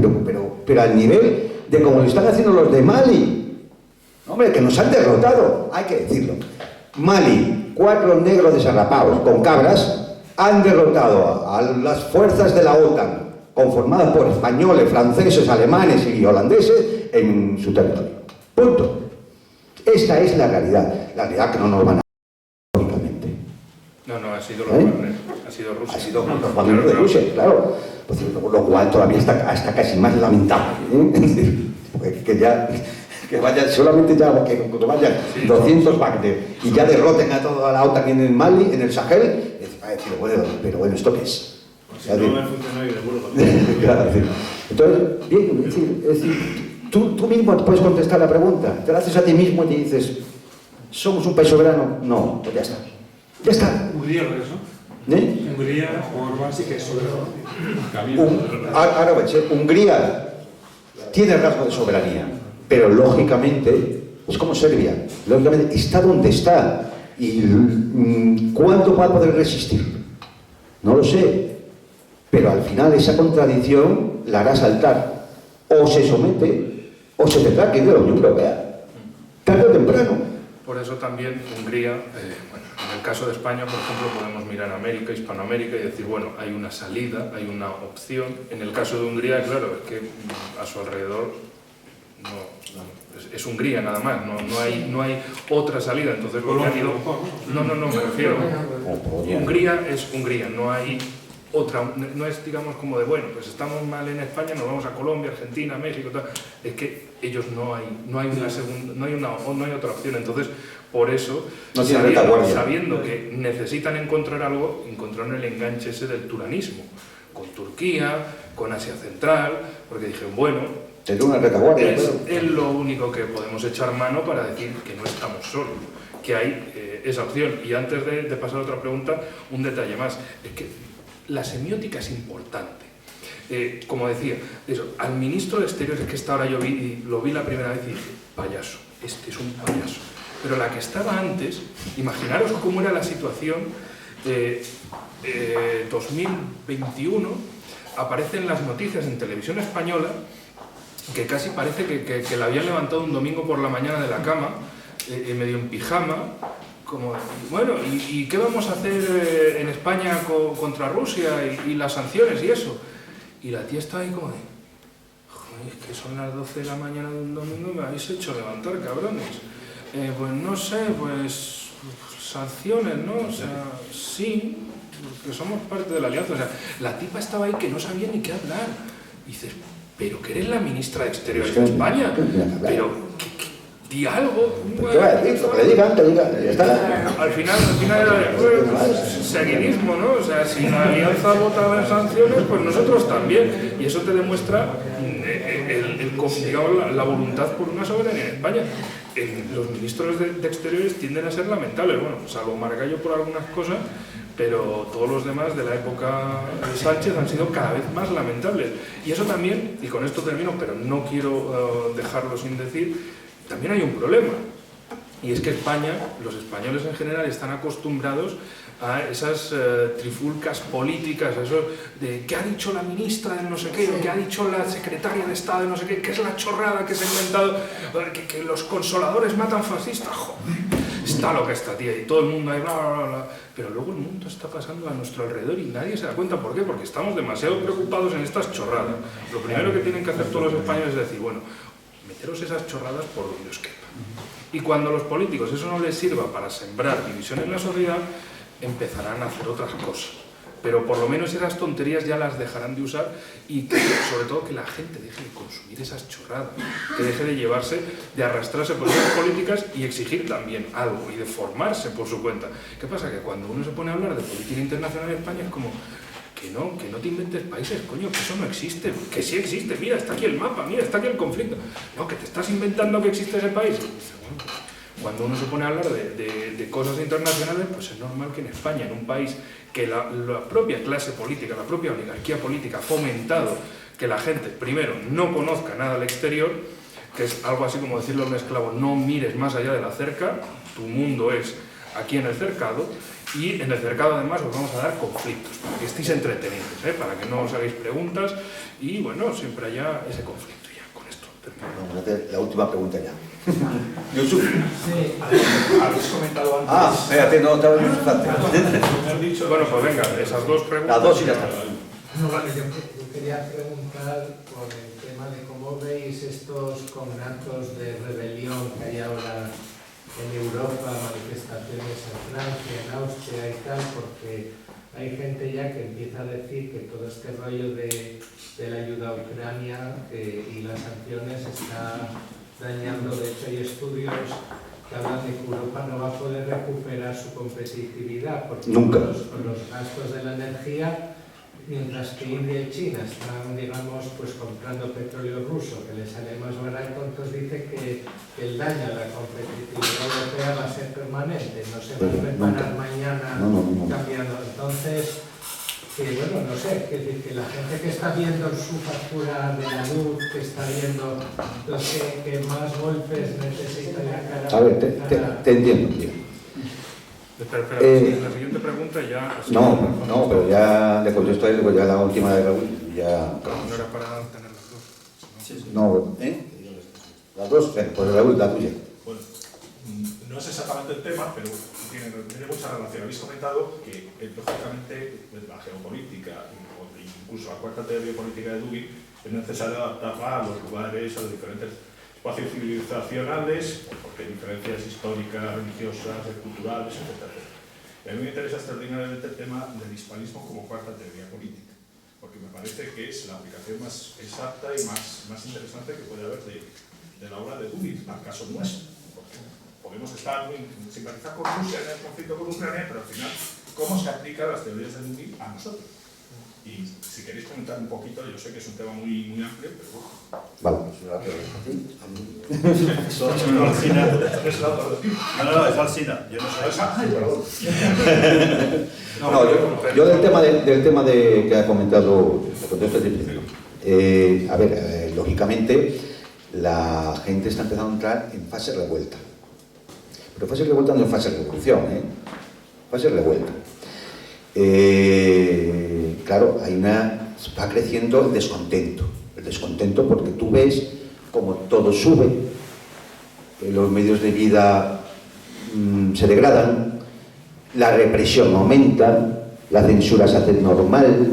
pero al nivel de como lo están haciendo los de Mali. Hombre, que nos han derrotado, hay que decirlo. Mali, 4 negros desarrapados con cabras, han derrotado a las fuerzas de la OTAN, conformadas por españoles, franceses, alemanes y holandeses, en su territorio. Punto. Esta es la realidad que no nos van a dar lógicamente. No, ha sido los Wagner, ha sido Rusia. Ha sido los Wagner de Rusia, claro. Pues, lo cual todavía está casi más lamentable. Que vayan, solamente ya que vayan 200 Wagner y ya derroten a toda la OTAN en el Mali, en el Sahel, va a decir, pero bueno, ¿esto qué es? Si no me funciona y de Burgos. Claro, entonces, bien, es decir, tú mismo puedes contestar la pregunta, te la haces a ti mismo y te dices, ¿somos un país soberano? No, pues ya está. Ya está. Hungría lo es, ¿no? Hungría, Orbán sí que es soberano. Ahora va a ser, Hungría tiene rasgo de soberanía, pero lógicamente es como Serbia, lógicamente está donde está. ¿Y cuánto va a poder resistir? No lo sé, pero al final esa contradicción la hará saltar. O se somete, o se tendrá que ir de la Unión Europea, tarde o temprano. Por eso también Hungría, en el caso de España, por ejemplo, podemos mirar América, Hispanoamérica y decir, bueno, hay una salida, hay una opción. En el caso de Hungría, claro, es que a su alrededor es Hungría nada más, no hay otra salida. Entonces lo que han ido... No, me refiero. Hungría es Hungría, no hay otra, no es, digamos, como de, bueno, pues estamos mal en España, nos vamos a Colombia, Argentina, México, tal. Es que ellos no hay una segunda, no hay otra opción. Entonces, por eso, sabiendo que necesitan encontrar algo, encontraron el enganche ese del turanismo, con Turquía, con Asia Central, porque dijeron, bueno, es lo único que podemos echar mano para decir que no estamos solos, que hay esa opción. Y antes de pasar a otra pregunta, un detalle más, es que la semiótica es importante. Como decía, al ministro de Exteriores, que esta hora yo lo vi la primera vez y dije, payaso, este es un payaso. Pero la que estaba antes, imaginaros cómo era la situación, 2021, aparecen las noticias en televisión española, que casi parece que la habían levantado un domingo por la mañana de la cama, medio en pijama, como, bueno, ¿y qué vamos a hacer en España contra Rusia y las sanciones y eso? Y la tía está ahí como de, joder, es que son las 12 de la mañana de un domingo y me habéis hecho levantar, cabrones. Pues no sé, pues sanciones, ¿no? O sea, sí, porque somos parte de la alianza. O sea, la tipa estaba ahí que no sabía ni qué hablar. Y dices, pero que eres la ministra de Exteriores de España, pero di algo. Que le digan, ya está. Al final era seguidismo, ¿no? O sea, si la alianza votaba en sanciones, pues nosotros también. Y eso te demuestra digamos, la voluntad por una soberanía en España. los ministros de Exteriores tienden a ser lamentables, bueno, salvo Margallo por algunas cosas, pero todos los demás de la época de Sánchez han sido cada vez más lamentables. Y eso también, y con esto termino, pero no quiero dejarlo sin decir, también hay un problema. Y es que España, los españoles en general, están acostumbrados a esas trifulcas políticas, eso de qué ha dicho la ministra de no sé qué, qué ha dicho la secretaria de Estado de no sé qué, qué es la chorrada que se ha inventado, que los consoladores matan fascistas, joder, está loca esta tía y todo el mundo ahí, bla, bla, bla. Pero luego el mundo está pasando a nuestro alrededor y nadie se da cuenta. ¿Por qué? Porque estamos demasiado preocupados en estas chorradas. Lo primero que tienen que hacer todos los españoles es decir, bueno, meteros esas chorradas por donde os quepa. Y cuando a los políticos eso no les sirva para sembrar división en la sociedad, empezarán a hacer otras cosas. Pero por lo menos esas tonterías ya las dejarán de usar y que, sobre todo que la gente deje de consumir esas chorradas, que deje de llevarse, de arrastrarse por esas políticas y exigir también algo y de formarse por su cuenta. ¿Qué pasa? Que cuando uno se pone a hablar de política internacional en España es como que no te inventes países, coño, que eso no existe, que sí existe, mira, está aquí el mapa, mira, está aquí el conflicto. No, que te estás inventando que existe ese país. Y dice, bueno, pues, cuando uno se pone a hablar de cosas internacionales, pues es normal que en España, en un país que la propia clase política, la propia oligarquía política ha fomentado que la gente, primero, no conozca nada al exterior, que es algo así como decirle a un esclavo, no mires más allá de la cerca, tu mundo es aquí en el cercado, y en el cercado además os vamos a dar conflictos, para que estéis entretenidos, para que no os hagáis preguntas, y bueno, siempre haya ese conflicto. Vamos a hacer la última pregunta ya. Yusuf. Sí, habéis comentado antes. Espérate, no, estaba en instante. Bueno, pues venga, esas dos preguntas. Las dos y ya está. No, vale, yo quería preguntar por el tema de cómo veis estos conatos de rebelión que hay ahora en Europa, manifestaciones en Francia, en Austria y tal, porque hay gente ya que empieza a decir que todo este rollo de la ayuda a Ucrania y las sanciones está dañando. De hecho, hay estudios que hablan de que Europa no va a poder recuperar su competitividad porque nunca. Con los gastos de la energía, mientras que India y China están, digamos, pues comprando petróleo ruso que les sale más barato, entonces dice que el daño a la competitividad europea va a ser permanente, no se va a reparar mañana cambiando. Entonces, que bueno, no sé, que la gente que está viendo su factura de la luz, que está viendo los que más golpes necesita la cara. A ver, te entiendo, tío. Espera, la siguiente pregunta ya... No, pero ya le contesto a él, ya la última de Raúl, ya... No era para tener las dos. Sí. No, las dos, pues Raúl, la tuya. Bueno, no es exactamente el tema, pero tiene mucha relación. Habéis comentado que, lógicamente, la geopolítica, incluso la cuarta teoría política de Dugin, es necesario adaptarla a los lugares, a los diferentes espacios civilizacionales, porque hay diferencias históricas, religiosas, culturales, etc. Y a mí me interesa extraordinariamente el tema del hispanismo como cuarta teoría política, porque me parece que es la aplicación más exacta y más interesante que puede haber de la obra de Dugin, al caso nuestro. Porque podemos estar muy simpatizar con Rusia en el conflicto con Ucrania, pero al final, ¿cómo se aplican las teorías de Dugin a nosotros? Y si queréis comentar un poquito, yo sé que es un tema muy amplio, pero bueno. Vale, pues una pregunta a ti. No, es Alsina. Yo no sé. Yo del tema que ha comentado, le contesto desde el principio. A ver, lógicamente, la gente está empezando a entrar en fase de revuelta. Pero fase de revuelta no es fase de revolución, fase de revuelta. Claro, va creciendo el descontento porque tú ves como todo sube, los medios de vida se degradan, la represión aumenta, la censura se hace normal,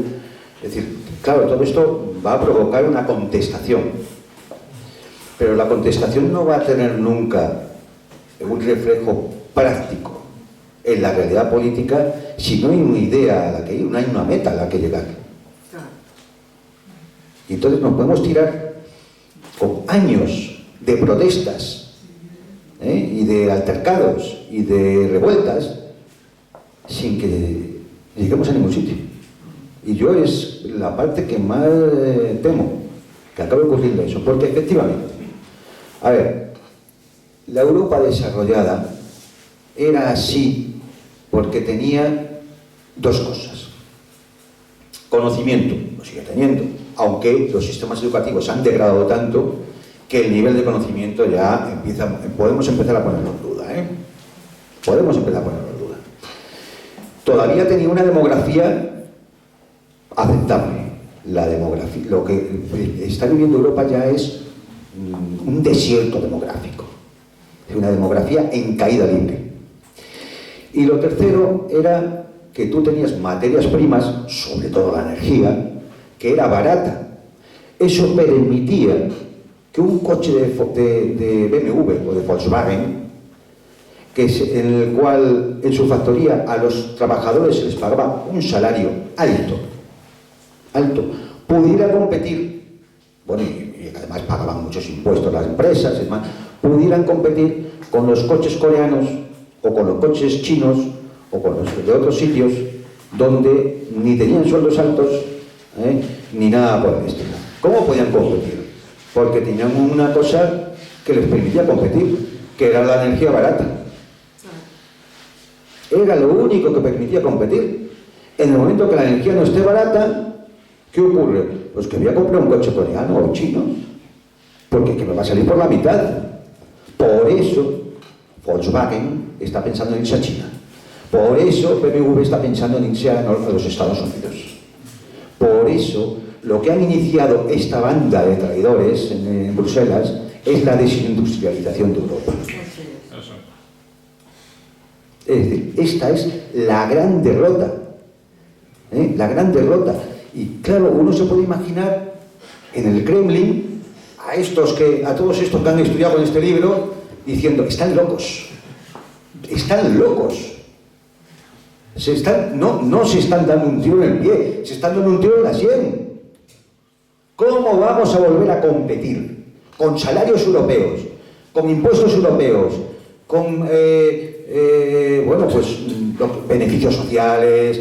es decir, claro, todo esto va a provocar una contestación, pero la contestación no va a tener nunca un reflejo práctico en la realidad política si no hay una idea a la que ir, no hay una meta a la que llegar. Y entonces nos podemos tirar con años de protestas y de altercados y de revueltas sin que lleguemos a ningún sitio. Y yo es la parte que más temo, que acabe ocurriendo eso, porque efectivamente, a ver, la Europa desarrollada era así porque tenía dos cosas. Conocimiento, lo sigue teniendo, aunque los sistemas educativos han degradado tanto que el nivel de conocimiento ya podemos empezar a ponerlo en duda, Podemos empezar a ponerlo en duda. Todavía tenía una demografía aceptable. La demografía, lo que está viviendo Europa ya es un desierto demográfico, es una demografía en caída libre. Y lo tercero era que tú tenías materias primas, sobre todo la energía, que era barata. Eso permitía que un coche de BMW o de Volkswagen, en el cual en su factoría a los trabajadores se les pagaba un salario alto, pudiera competir, bueno, y además pagaban muchos impuestos las empresas, pudieran competir con los coches coreanos o con los coches chinos o con los de otros sitios donde ni tenían sueldos altos ni nada por el estilo. ¿Cómo podían competir? Porque tenían una cosa que les permitía competir, que era la energía barata. Era lo único que permitía competir. En el momento que la energía no esté barata, ¿qué ocurre? Pues que voy a comprar un coche coreano o chino, porque que me va a salir por la mitad. Por eso Volkswagen está pensando en irse a China. Por eso BMW está pensando en irse a los Estados Unidos. Por eso lo que han iniciado esta banda de traidores en Bruselas es la desindustrialización de Europa. Es decir, esta es la gran derrota. La gran derrota. Y claro, uno se puede imaginar en el Kremlin a todos estos que han estudiado en este libro diciendo, están locos. Están locos. No se están dando un tiro en el pie, se están dando un tiro en la sien. ¿Cómo vamos a volver a competir con salarios europeos, con impuestos europeos, con los beneficios sociales,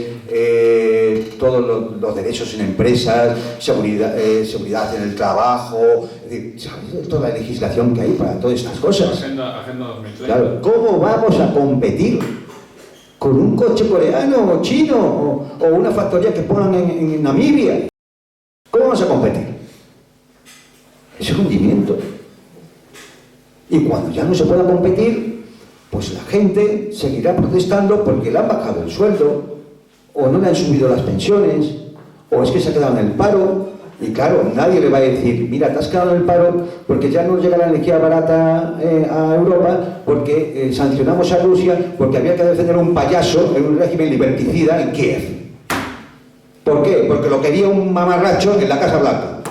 todos los derechos en empresas, seguridad en el trabajo, es decir, ¿sabes? Toda la legislación que hay para todas estas cosas? Agenda 2030. Claro, ¿cómo vamos a competir con un coche coreano o chino o una factoría que pongan en Namibia? ¿Cómo vamos a competir? Es hundimiento. Y cuando ya no se pueda competir, pues la gente seguirá protestando porque le han bajado el sueldo, o no le han subido las pensiones, o es que se ha quedado en el paro. Y claro, nadie le va a decir, mira, te has quedado en el paro porque ya no llega la energía barata a Europa, porque sancionamos a Rusia, porque había que defender a un payaso en un régimen liberticida en Kiev. ¿Por qué? Porque lo quería un mamarracho en la Casa Blanca.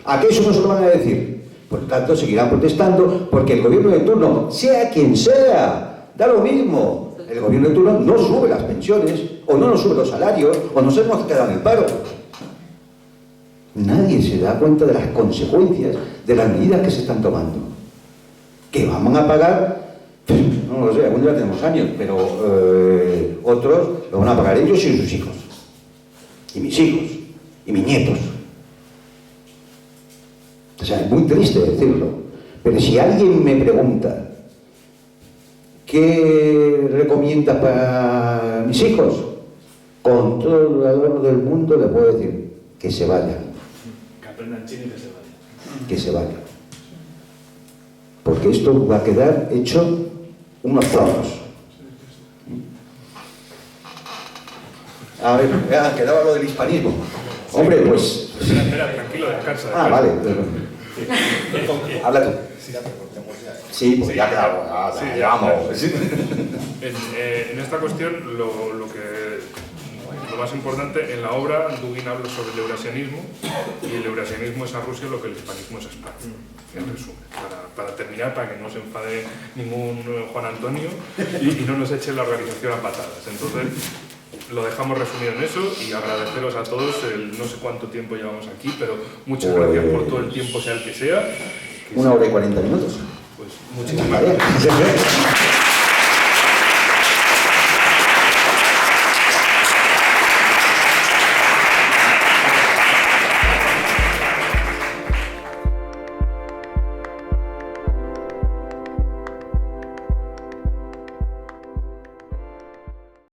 ¿A qué eso no se lo van a decir? Por lo tanto, seguirán protestando porque el gobierno de turno, sea quien sea, da lo mismo. El gobierno de turno no sube las pensiones, o no nos sube los salarios, o nos hemos quedado en el paro. Nadie se da cuenta de las consecuencias de las medidas que se están tomando. Que van a pagar, no lo sé, algún día tenemos años, pero otros lo van a pagar ellos y sus hijos. Y mis hijos, y mis nietos. O sea, es muy triste decirlo, pero si alguien me pregunta ¿qué recomienda para mis hijos? Con todo el valor del mundo le puedo decir que se vayan. Que aprendan chino y que se vayan. Que se vayan. Porque esto va a quedar hecho unos trozos. A ver, quedaba lo del hispanismo. Hombre, pues... Espera, tranquilo, descansa. Ah, vale. Habla tú. Sí, pues ya quedamos. Ya vamos. En esta cuestión, lo más importante, en la obra, Dugin habla sobre el eurasianismo, y el eurasianismo es a Rusia lo que el hispanismo es a España, en resumen. Para terminar, para que no se enfade ningún Juan Antonio y no nos eche la organización a patadas. Entonces, lo dejamos resumido en eso y agradeceros a todos no sé cuánto tiempo llevamos aquí, pero muchas gracias por todo el tiempo, sea el que sea. 1 hora y 40 minutos. Pues muchísimas gracias.